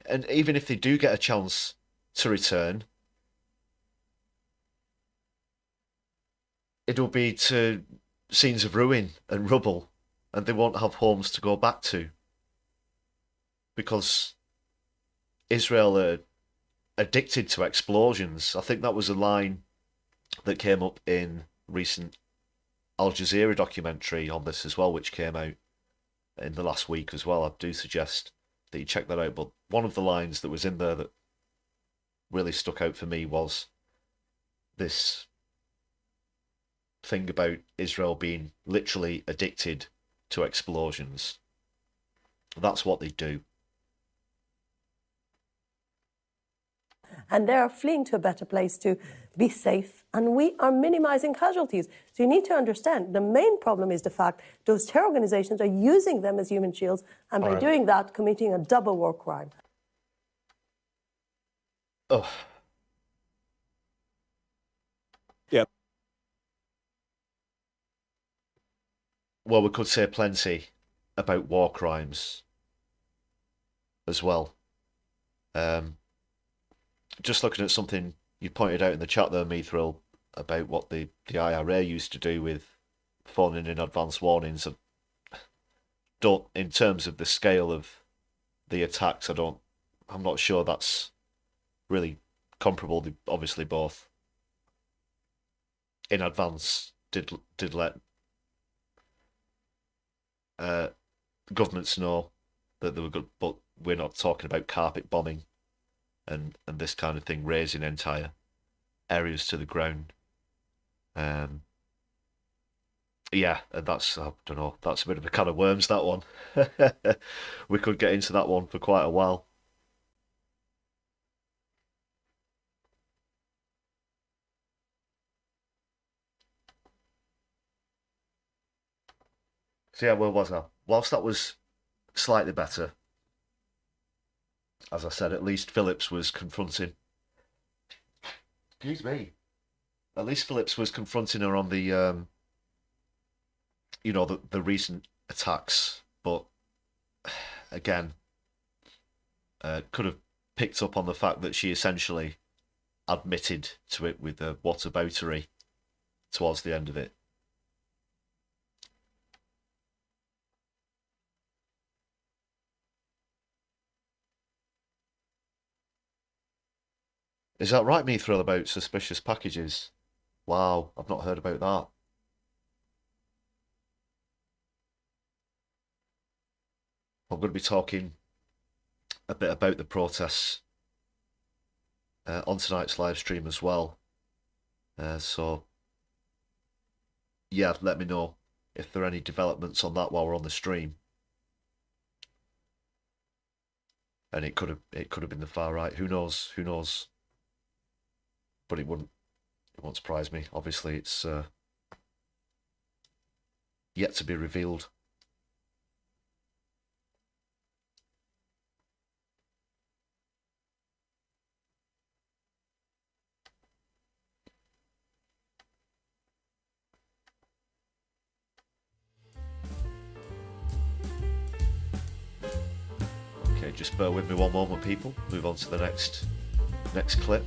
And even if they do get a chance to return, it'll be to scenes of ruin and rubble, and they won't have homes to go back to, because Israel are addicted to explosions. I think that was a line that came up in recent Al Jazeera documentary on this as well, which came out in the last week as well. I do suggest that you check that out. But one of the lines that was in there that really stuck out for me was this thing about Israel being literally addicted to explosions. That's what they do. And they are fleeing to a better place to be safe, and we are minimizing casualties. So you need to understand, the main problem is the fact those terror organizations are using them as human shields, and by doing that, committing a double war crime. Oh. Yeah. Well, we could say plenty about war crimes as well. Just looking at something you pointed out in the chat there, Mithril, about what the IRA used to do with phoning in advance warnings. Don't, in terms of the scale of the attacks, I'm not sure that's really comparable. They obviously both in advance did let governments know that they were good, but we're not talking about carpet bombing and this kind of thing, razing entire areas to the ground. Yeah, and that's, I don't know, that's a bit of a can of worms, that one. We could get into that one for quite a while. So yeah, where was I? Whilst that was slightly better, as I said, at least Phillips was confronting. Excuse me. At least Phillips was confronting her on the, you know, the recent attacks. But again, could have picked up on the fact that she essentially admitted to it with the whataboutery towards the end of it. Is that right, me thrill about suspicious packages? Wow, I've not heard about that. I'm going to be talking a bit about the protests on tonight's live stream as well. So, yeah, let me know if there are any developments on that while we're on the stream. And it could have been the far right. Who knows? Who knows? But it won't surprise me. Obviously, it's yet to be revealed. Okay, just bear with me one moment, people. Move on to the next clip.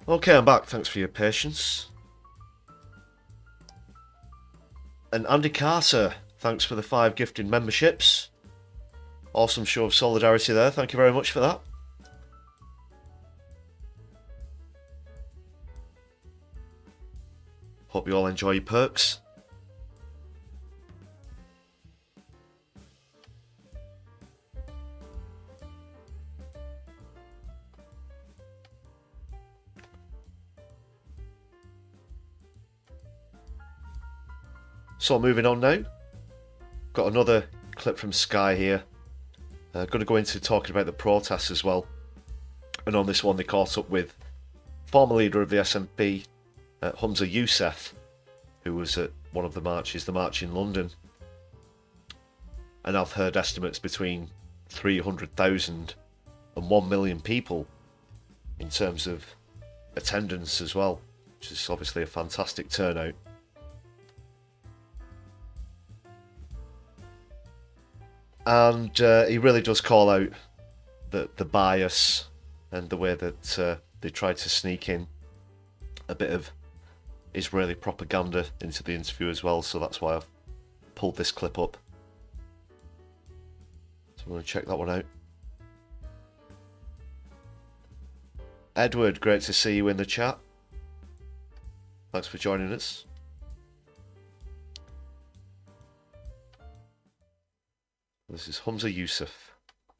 Okay, I'm back. Thanks for your patience. And Andy Carter, thanks for the 5 gifted memberships. Awesome show of solidarity there. Thank you very much for that. Hope you all enjoy your perks. So moving on now, got another clip from Sky here. Going to go into talking about the protests as well. And on this one they caught up with former leader of the SNP, Humza Yousaf, who was at one of the marches, the march in London. And I've heard estimates between 300,000 and 1 million people in terms of attendance as well, which is obviously a fantastic turnout. And he really does call out the bias and the way that they tried to sneak in a bit of Israeli propaganda into the interview as well. So that's why I've pulled this clip up. So I'm going to check that one out. Edward, great to see you in the chat. Thanks for joining us. This is Humza Yousaf.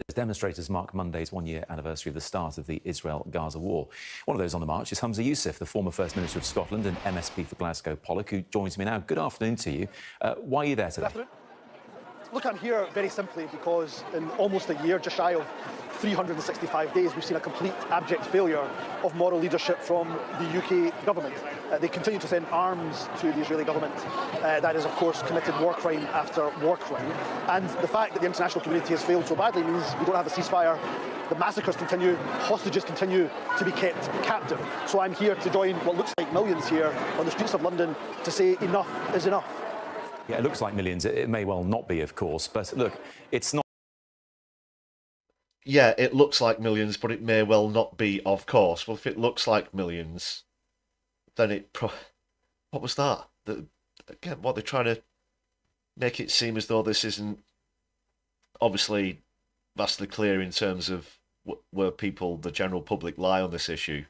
As demonstrators mark Monday's one-year anniversary of the start of the Israel-Gaza war. One of those on the march is Humza Yousaf, the former First Minister of Scotland and MSP for Glasgow Pollock, who joins me now. Good afternoon to you. Why are you there today? Good afternoon. Look, I'm here very simply because in almost a year, just shy of 365 days, we've seen a complete abject failure of moral leadership from the UK government. They continue to send arms to the Israeli government. That is, of course, committed war crime after war crime. And the fact that the international community has failed so badly means we don't have a ceasefire. The massacres continue, hostages continue to be kept captive. So I'm here to join what looks like millions here on the streets of London to say enough is enough. Yeah, it looks like millions. It may well not be, of course, but look, it's not. Yeah, it looks like millions, but it may well not be, of course. Well, if it looks like millions, then what was that? Again, what, they're trying to make it seem as though this isn't obviously vastly clear in terms of where people, the general public, lie on this issue.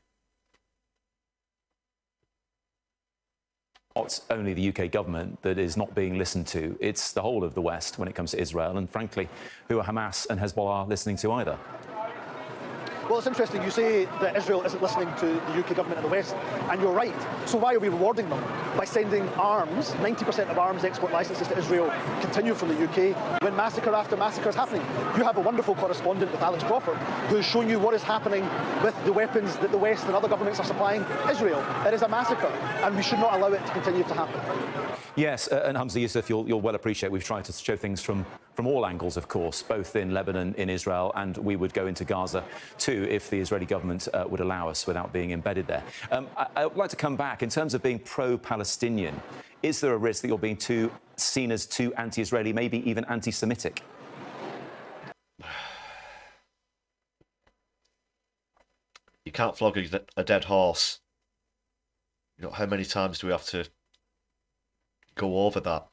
Not only the UK government that is not being listened to, it's the whole of the West when it comes to Israel, and frankly, who are Hamas and Hezbollah listening to either? Well, it's interesting. You say that Israel isn't listening to the UK government in the West, and you're right. So why are we rewarding them? By sending arms, 90% of arms export licenses to Israel continue from the UK, when massacre after massacre is happening. You have a wonderful correspondent with Alex Crawford, who's shown you what is happening with the weapons that the West and other governments are supplying Israel. It is a massacre, and we should not allow it to continue to happen. Yes, and Humza Yousaf, you'll well appreciate we've tried to show things from all angles, of course, both in Lebanon, in Israel, and we would go into Gaza too if the Israeli government would allow us without being embedded there. I would like to come back in terms of being pro-Palestinian. Is there a risk that you're being seen as too anti-Israeli, maybe even anti-Semitic? You can't flog a dead horse. You know, how many times do we have to go over that?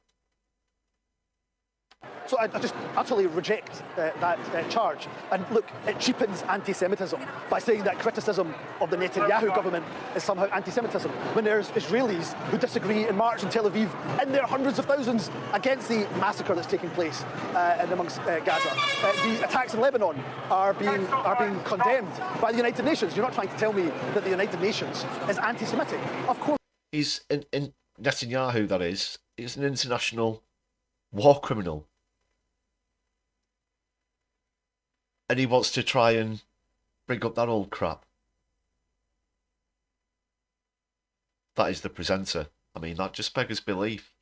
So I just utterly reject that charge. And look, it cheapens anti-Semitism by saying that criticism of the Netanyahu government is somehow anti-Semitism, when there's Israelis who disagree and march in Tel Aviv in their hundreds of thousands against the massacre that's taking place amongst Gaza. The attacks in Lebanon are being condemned by the United Nations. You're not trying to tell me that the United Nations is anti-Semitic. Of course. He's in Netanyahu, that is an international war criminal. And he wants to try and bring up that old crap. That is the presenter. I mean, that just beggars belief.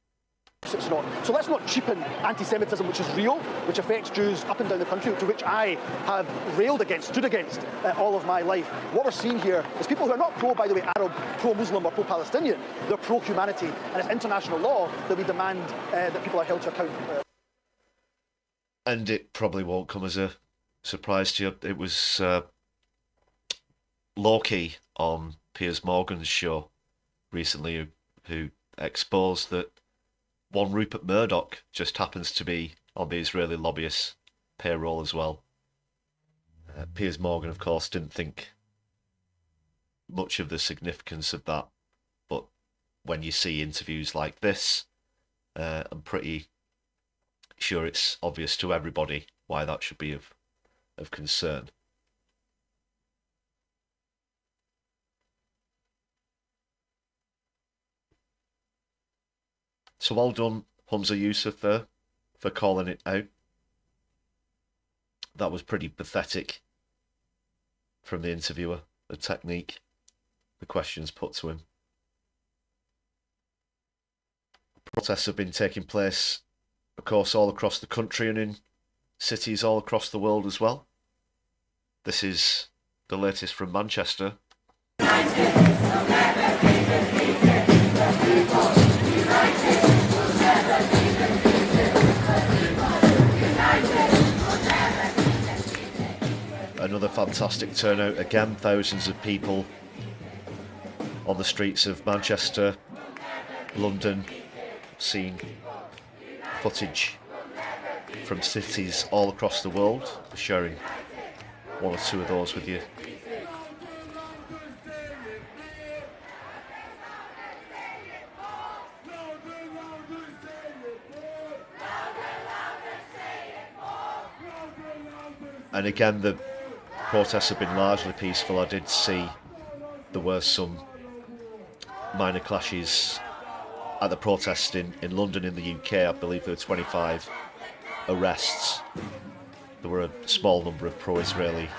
It's not. So let's not cheapen anti-Semitism, which is real, which affects Jews up and down the country, to which I have railed against, stood against all of my life. What we're seeing here is people who are not by the way, Arab, pro-Muslim or pro-Palestinian. They're pro-humanity, and it's international law that we demand that people are held to account. And it probably won't come as a surprise to you. It was Loki on Piers Morgan's show recently who exposed that one Rupert Murdoch just happens to be on the Israeli lobbyists' payroll as well. Piers Morgan, of course, didn't think much of the significance of that, but when you see interviews like this, I'm pretty sure it's obvious to everybody why that should be of concern. So well done, Humza Yousaf, there, for calling it out. That was pretty pathetic from the interviewer, the technique, the questions put to him. Protests have been taking place, of course, all across the country and in cities all across the world as well. This is the latest from Manchester. Another fantastic turnout again, thousands of people on the streets of Manchester, London, seeing footage from cities all across the world, sharing one or two of those with you. And again, the protests have been largely peaceful. I did see there were some minor clashes at the protest in London in the UK. I believe there were 25 arrests. There were a small number of pro-Israeli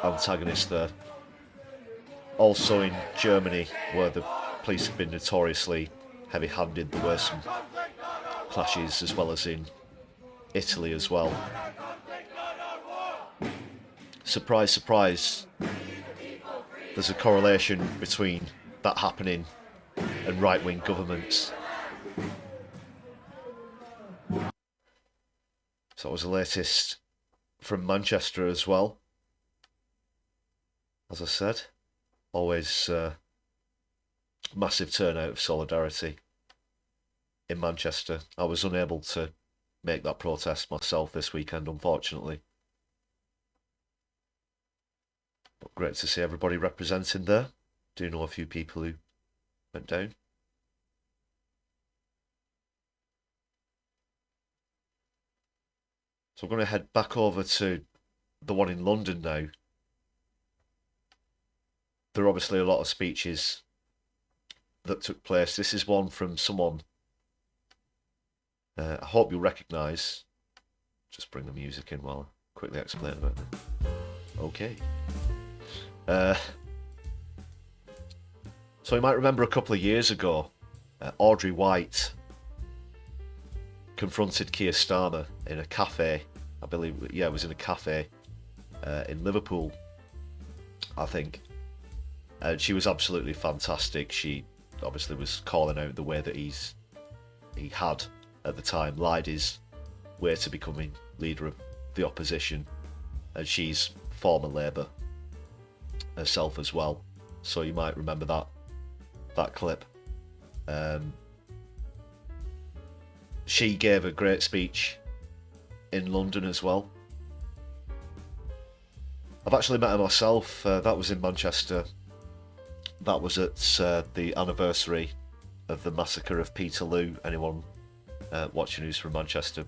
antagonists there. Also in Germany, where the police have been notoriously heavy-handed, there were some clashes, as well as in Italy as well. Surprise, surprise, there's a correlation between that happening and right-wing governments. So that was the latest from Manchester as well. As I said, always massive turnout of solidarity in Manchester. I was unable to make that protest myself this weekend, unfortunately. But great to see everybody representing there. Do know a few people who went down. So I'm going to head back over to the one in London now. There are obviously a lot of speeches that took place. This is one from someone I hope you'll recognise. Just bring the music in while I quickly explain about it. Okay. So you might remember a couple of years ago, Audrey White confronted Keir Starmer in a cafe. I believe, yeah, it was in a cafe in Liverpool, I think. And she was absolutely fantastic. She obviously was calling out the way that he had at the time lied his way to becoming leader of the opposition, and she's former Labour herself as well, so you might remember that clip. She gave a great speech in London as well. I've actually met her myself. That was in Manchester. That was at the anniversary of the massacre of Peterloo. Anyone watching who's from Manchester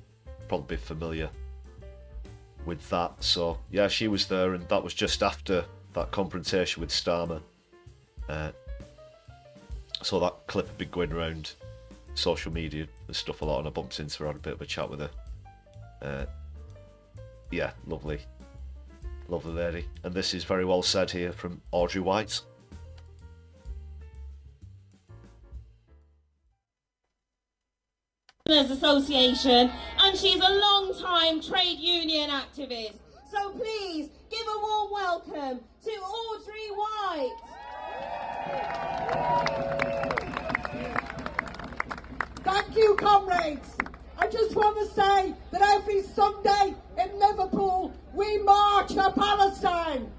probably be familiar with that. So yeah, she was there, and that was just after that confrontation with Starmer. So that clip had been going around social media and stuff a lot, and I bumped into her, had a bit of a chat with her. Yeah, lovely lady. And this is very well said here from Audrey White. Association, and she's a long-time trade union activist. So please give a warm welcome to Audrey White. Thank you, comrades. I just want to say that every Sunday in Liverpool we march for Palestine.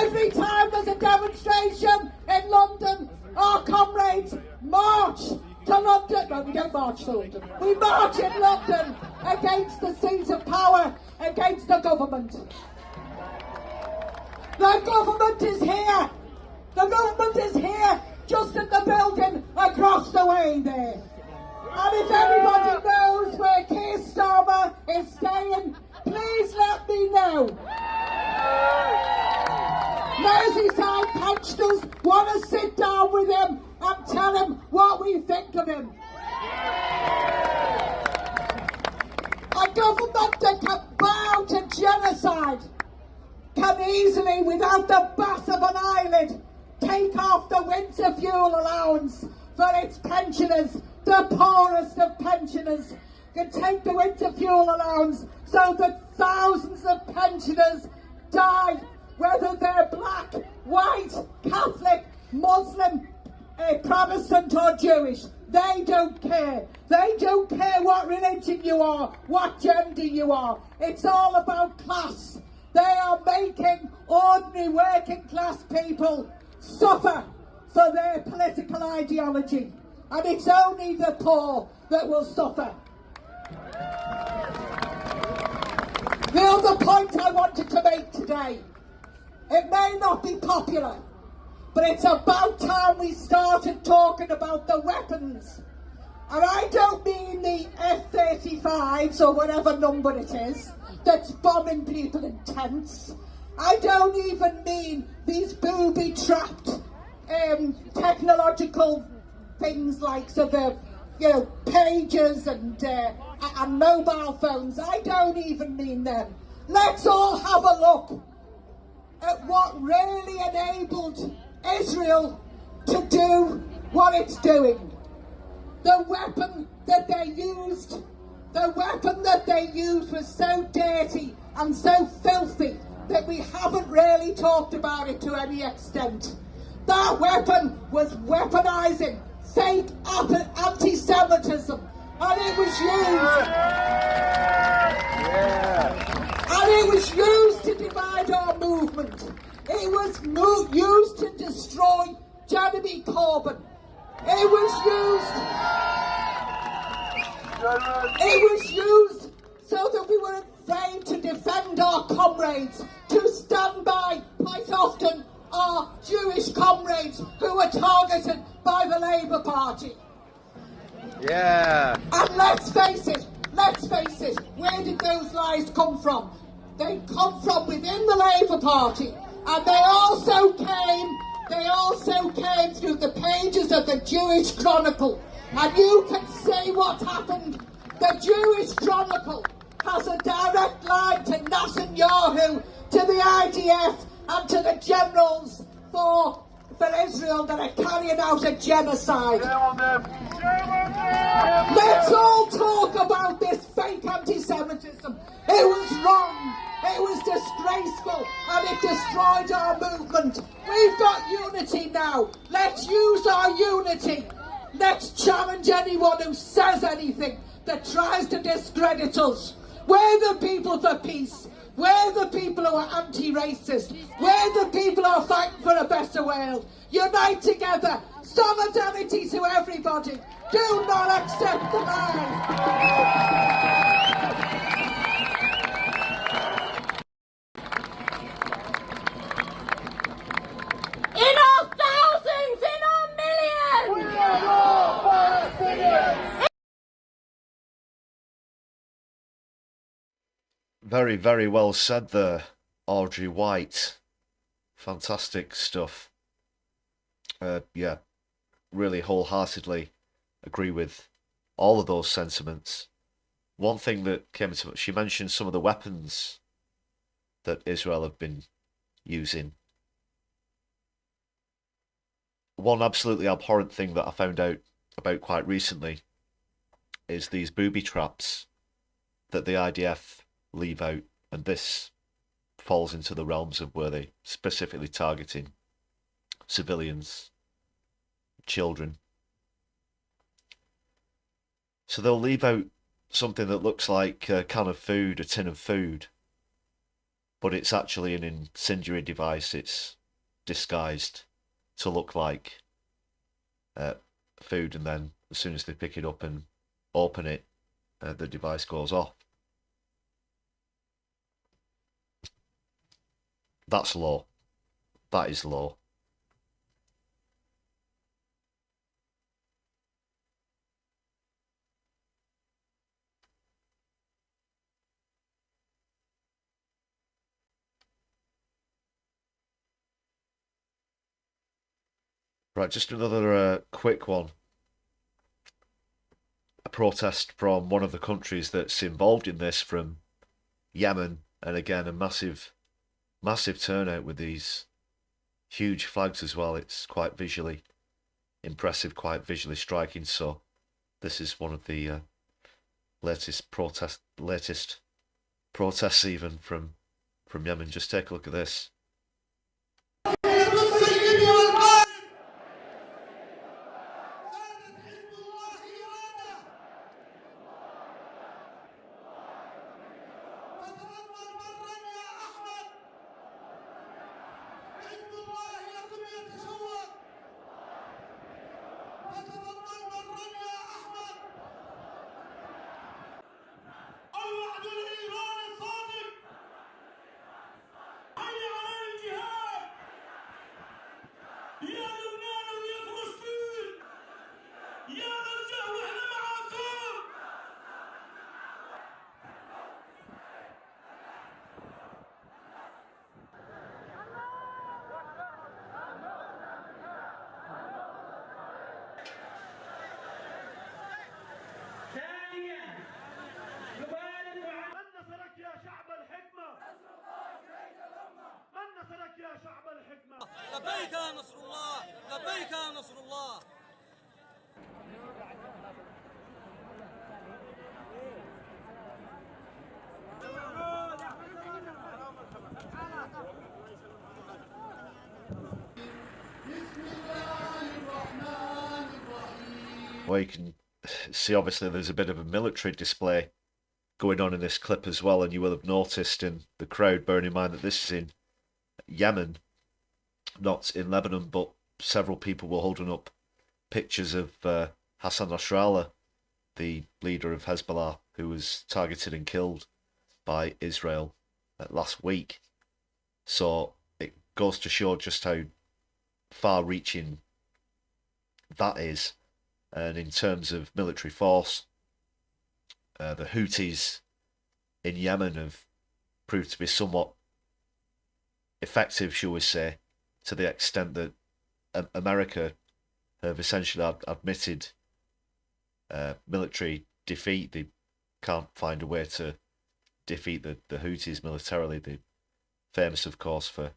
Every time there's a demonstration in London, our comrades march to London. No, we don't march to London. We march in London against the seat of power, against the government. The government is here. The government is here, just in the building across the way there. And if anybody knows where Keir Starmer is staying, please let me know. Merseyside pensioners want to sit down with him and tell him what we think of him. A government that can bow to genocide can easily, without the bat of an eyelid, take off the winter fuel allowance for its pensioners, the poorest of pensioners, can take the winter fuel allowance so that thousands of pensioners die, whether they're black, white, Catholic, Muslim, Protestant or Jewish. They don't care. They don't care what religion you are, what gender you are. It's all about class. They are making ordinary working class people suffer for their political ideology. And it's only the poor that will suffer. The other point I wanted to make today, it may not be popular, but it's about time we started talking about the weapons. And I don't mean the F-35 F-35s or whatever number it is that's bombing people in tents. I don't even mean these booby-trapped technological things like pagers and mobile phones. I don't even mean them. Let's all have a look at what really enabled Israel to do what it's doing. The weapon that they used was so dirty and so filthy that we haven't really talked about it to any extent. That weapon was weaponizing fake anti-Semitism, and it was used. And it was used to divide our movement. It was used to destroy Jeremy Corbyn. It was used so that we were afraid to defend our comrades, to stand by quite often our Jewish comrades who were targeted by the Labour Party. Yeah. And let's face it, where did those lies come from? They come from within the Labour Party, and they also came through the pages of the Jewish Chronicle. And you can see what happened. The Jewish Chronicle has a direct line to Netanyahu, to the IDF, and to the generals for Israel that are carrying out a genocide. Let's all talk about this fake anti-Semitism. It was wrong, it was disgraceful, and it destroyed our movement. We've got unity now. Let's use our unity. Let's challenge anyone who says anything that tries to discredit us. We're the people for peace. We're the people who are anti-racist. We're the people who are fighting for a better world. Unite together. Solidarity to everybody. Do not accept the lies. In our thousands, in our millions! We are all Palestinians! Very, very well said there, Audrey White. Fantastic stuff. Yeah, really wholeheartedly agree with all of those sentiments. One thing that came to, she mentioned some of the weapons that Israel have been using. One absolutely abhorrent thing that I found out about quite recently is these booby traps that the IDF leave out, and this falls into the realms of where they specifically targeting civilians, children. So they'll leave out something that looks like a can of food, a tin of food, but it's actually an incendiary device. It's disguised to look like food, and then as soon as they pick it up and open it, the device goes off. That's law. That is law. Right, just another quick one. A protest from one of the countries that's involved in this, from Yemen, and again a massive turnout with these huge flags as well. It's quite visually impressive, quite visually striking. So this is one of the latest protests even from Yemen. Just take a look at this. where you can see obviously there's a bit of a military display going on in this clip as well, and you will have noticed in the crowd, bearing in mind that this is in Yemen, not in Lebanon, but several people were holding up pictures of Hassan Nasrallah, the leader of Hezbollah, who was targeted and killed by Israel last week. So it goes to show just how far-reaching that is. And in terms of military force, the Houthis in Yemen have proved to be somewhat effective, shall we say, to the extent that America have essentially admitted military defeat. They can't find a way to defeat the Houthis militarily. They're famous, of course, for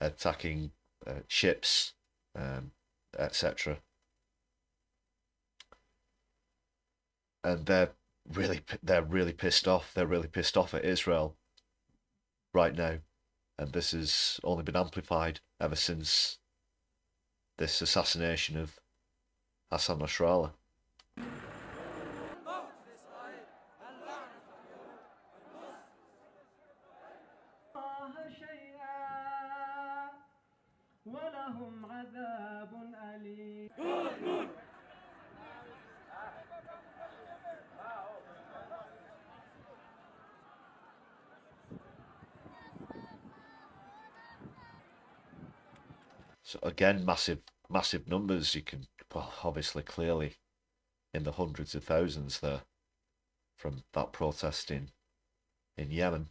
attacking ships, etc. And they're really pissed off. They're really pissed off at Israel right now, and this has only been amplified ever since this assassination of Hassan Nasrallah. So again, massive numbers. You can, well, obviously, clearly, in the hundreds of thousands there from that protest in Yemen.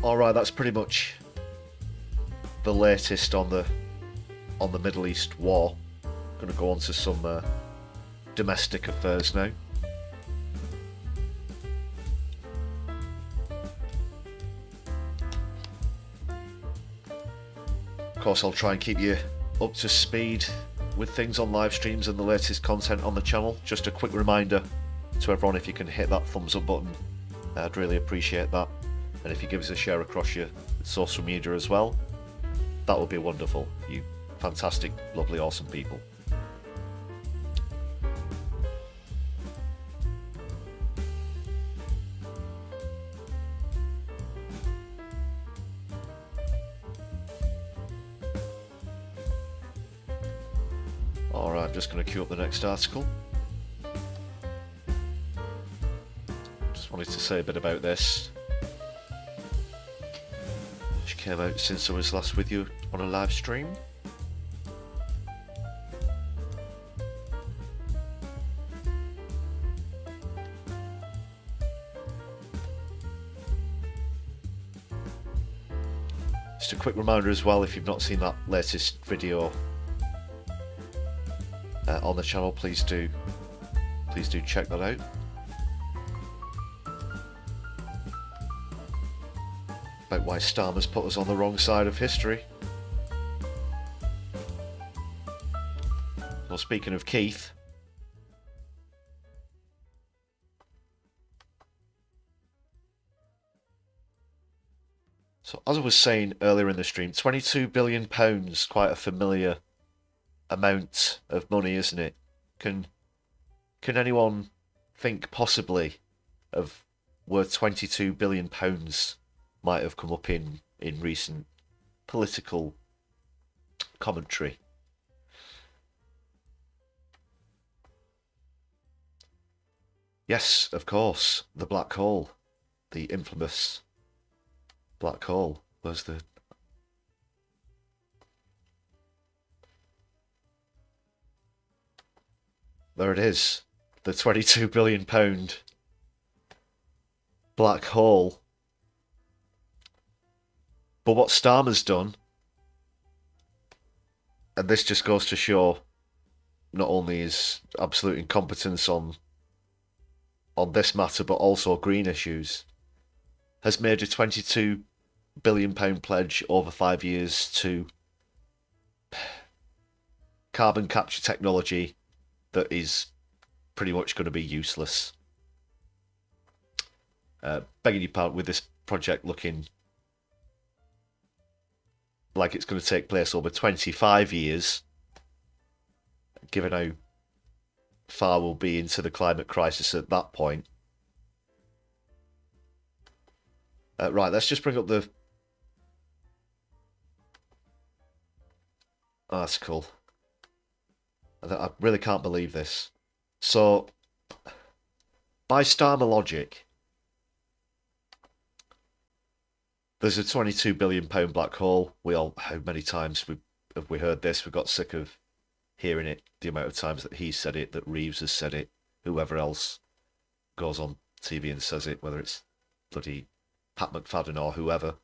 All right, that's pretty much the latest on the Middle East war. Going to go on to some domestic affairs now. Of course, I'll try and keep you up to speed with things on live streams and the latest content on the channel. Just a quick reminder to everyone, if you can hit that thumbs up button, I'd really appreciate that. And if you give us a share across your social media as well, that would be wonderful. You fantastic, lovely, awesome people. Alright, I'm just going to queue up the next article. Just wanted to say a bit about this. Which came out since I was last with you on a live stream. Just a quick reminder as well, if you've not seen that latest video on the channel, please do check that out. About why Starmer's put us on the wrong side of history. Well, speaking of Keith, so as I was saying earlier in the stream, £22 billion, quite a familiar amount of money, isn't it? Can anyone think possibly of where £22 billion might have come up in recent political commentary? Yes, of course, the black hole, the infamous black hole. Where's the... There it is, the £22 billion black hole. But what Starmer's done, and this just goes to show not only his absolute incompetence on this matter, but also green issues, has made a £22 billion pledge over 5 years to carbon capture technology that is pretty much going to be useless. Begging your pardon, with this project looking like it's going to take place over 25 years, given how far we'll be into the climate crisis at that point. Right, let's just bring up the article. I really can't believe this. So, by Starmer logic, there's a £22 billion black hole. How many times have we heard this? We got sick of hearing it, the amount of times that he said it, that Reeves has said it, whoever else goes on TV and says it, whether it's bloody Pat McFadden or whoever.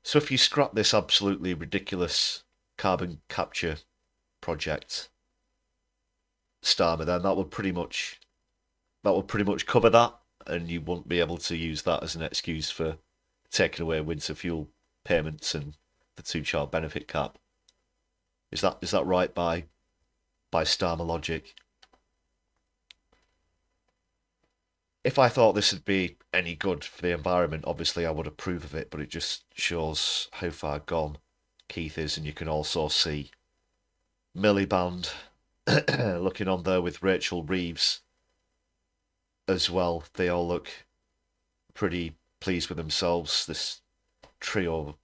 So if you scrap this absolutely ridiculous carbon capture project, Starmer, then that would pretty much cover that, and you wouldn't be able to use that as an excuse for taking away winter fuel payments and the 2-child benefit cap. Is that right by Starmer logic? If I thought this would be any good for the environment, obviously I would approve of it, but it just shows how far gone Keith is, and you can also see Miliband looking on there with Rachel Reeves as well. They all look pretty pleased with themselves, this trio of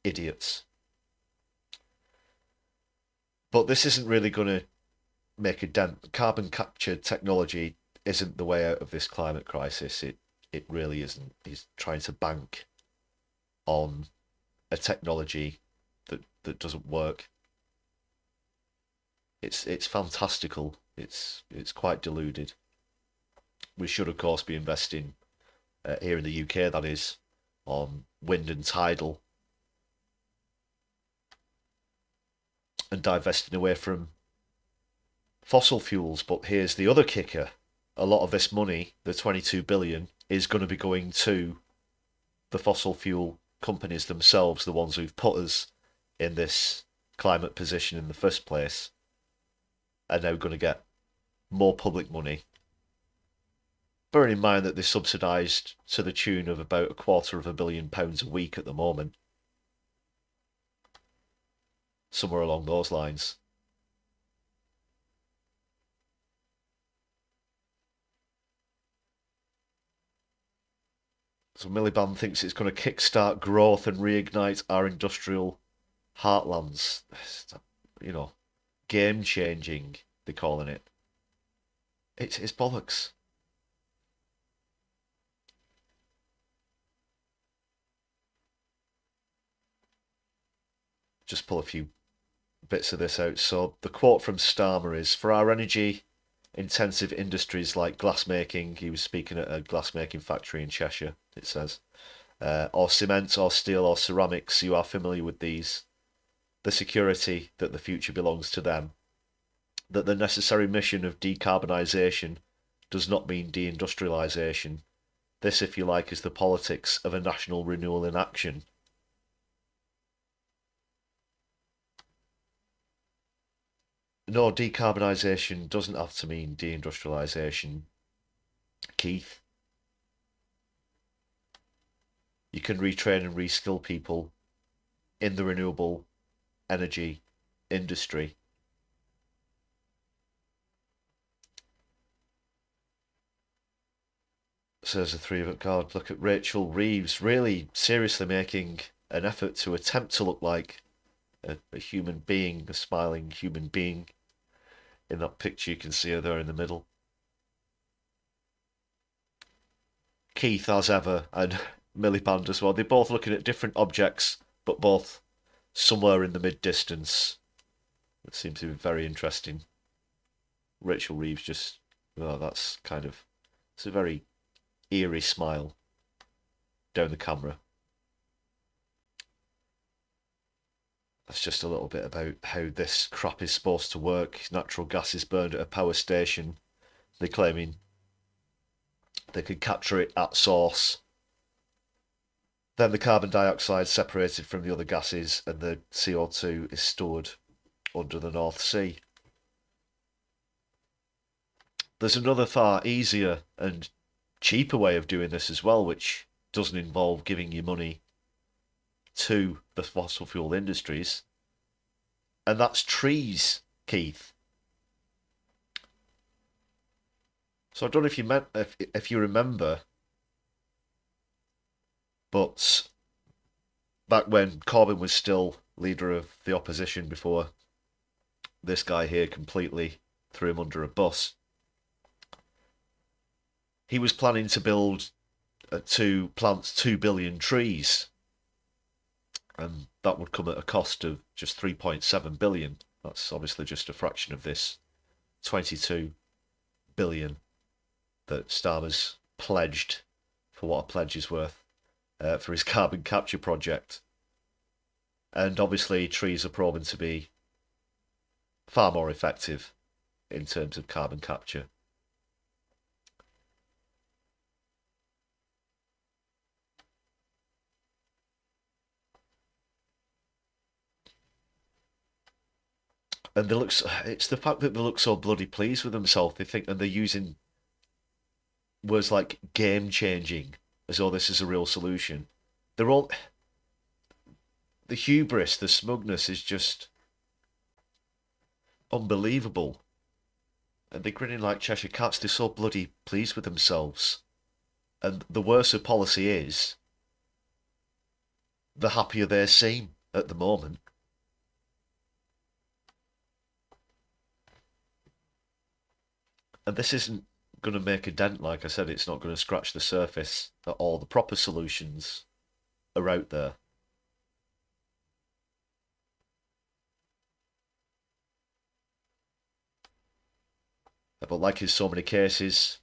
idiots. But this isn't really going to make a dent. Carbon capture technology isn't the way out of this climate crisis. It really isn't. He's trying to bank on a technology that doesn't work. It's fantastical. It's quite deluded. We should, of course, be investing here in the UK, that is, on wind and tidal, and divesting away from fossil fuels. But here's the other kicker. A lot of this money, the 22 billion, is going to be going to the fossil fuel companies themselves, the ones who've put us in this climate position in the first place, are now going to get more public money. Bearing in mind that they're subsidised to the tune of about £250 million a week at the moment. Somewhere along those lines. So Miliband thinks it's going to kickstart growth and reignite our industrial heartlands. You know, game-changing, they're calling it. It's bollocks. Just pull a few bits of this out. So the quote from Starmer is, "For our energy-intensive industries like glassmaking," he was speaking at a glassmaking factory in Cheshire, it says, "or cement or steel or ceramics, you are familiar with these, the security that the future belongs to them, that the necessary mission of decarbonisation does not mean deindustrialisation. This, if you like, is the politics of a national renewal in action." No, decarbonisation doesn't have to mean deindustrialisation, Keith. You can retrain and reskill people in the renewable energy industry. Says the three of it. God, look at Rachel Reeves really seriously making an effort to attempt to look like a human being, a smiling human being. In that picture you can see her there in the middle. Keith, as ever, and Miliband as well. They're both looking at different objects, but both somewhere in the mid-distance. It seems to be very interesting. Rachel Reeves just, oh, that's kind of, it's a very eerie smile down the camera. That's just a little bit about how this crap is supposed to work. Natural gas is burned at a power station. They're claiming they could capture it at source Then the carbon dioxide is separated from the other gases and the CO2 is stored under the North Sea. There's another far easier and cheaper way of doing this as well, which doesn't involve giving you money to the fossil fuel industries, and that's trees, Keith. So I don't know if you remember, but back when Corbyn was still leader of the opposition before this guy here completely threw him under a bus, he was planning to plant 2 billion trees, and that would come at a cost of just 3.7 billion. That's obviously just a fraction of this 22 billion that Starmer's pledged, for what a pledge is worth, for his carbon capture project. And obviously trees are proven to be far more effective in terms of carbon capture. And it's the fact that they look so bloody pleased with themselves. They think, and they're using words like game changing as though this is a real solution. They're all, the hubris, the smugness is just unbelievable. And they're grinning like Cheshire cats. They're so bloody pleased with themselves. And the worse a policy is, the happier they seem at the moment. And this isn't going to make a dent, like I said. It's not going to scratch the surface that all the proper solutions are out there. But like in so many cases,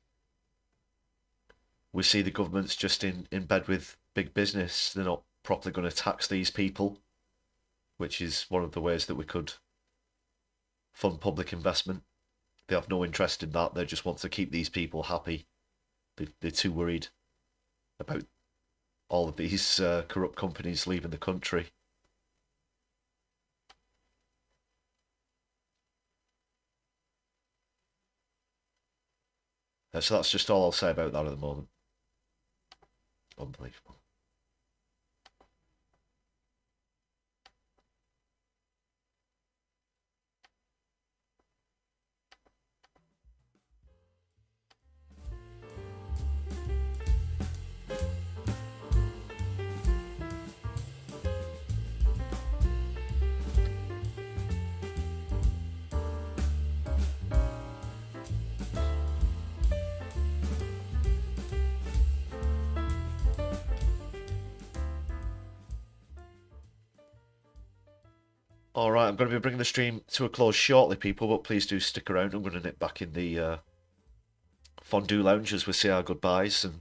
we see the government's just in bed with big business. They're not properly going to tax these people, which is one of the ways that we could fund public investment. They have no interest in that. They just want to keep these people happy. They're too worried about all of these corrupt companies leaving the country. So that's just all I'll say about that at the moment. Unbelievable. Alright, I'm going to be bringing the stream to a close shortly, people, but please do stick around. I'm going to nip back in the fondue lounge as we say our goodbyes and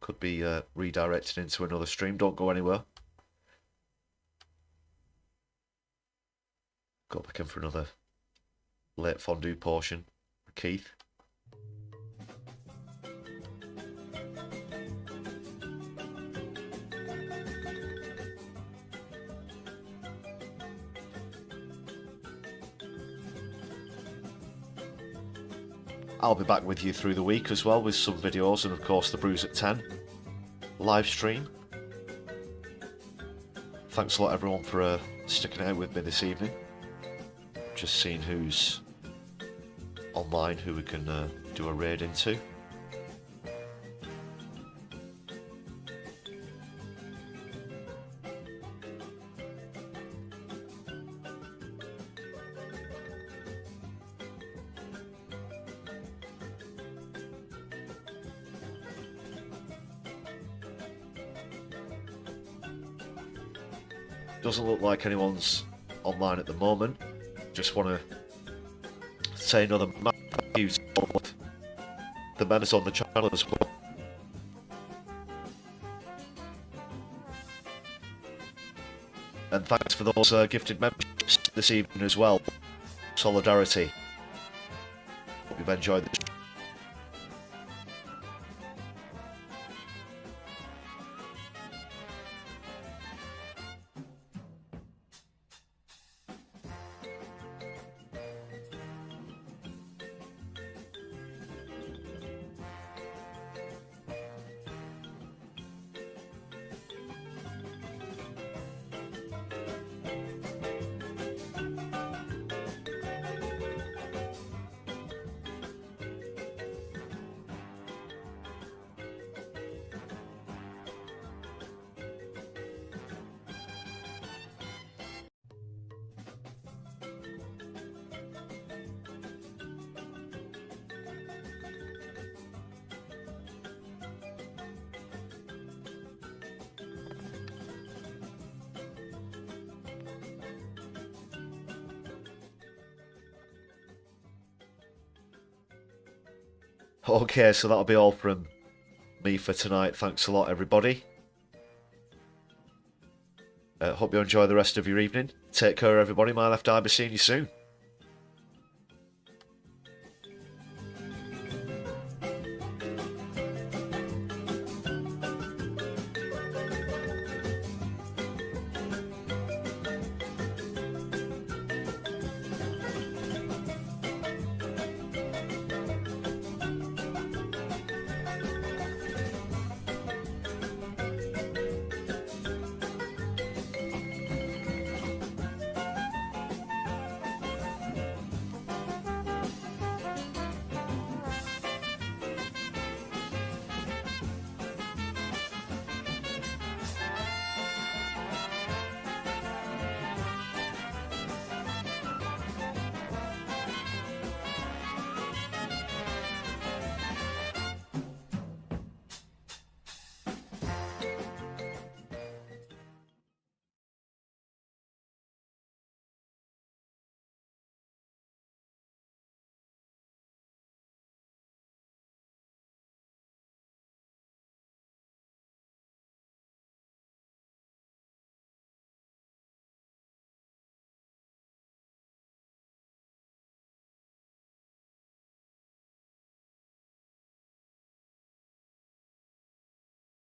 could be redirected into another stream. Don't go anywhere. Go back in for another late fondue portion with Keith. I'll be back with you through the week as well with some videos and of course the Brews at 10 live stream. Thanks a lot everyone for sticking out with me this evening. Just seeing who's online, who we can do a raid into. Doesn't look like anyone's online at the moment. Just want to say another massive use of the members on the channel as well. And thanks for those gifted memberships this evening as well. Solidarity. Hope you've enjoyed this. Okay, so that'll be all from me for tonight. Thanks a lot, everybody. Hope you enjoy the rest of your evening. Take care, everybody. My Left Eye, be seeing you soon.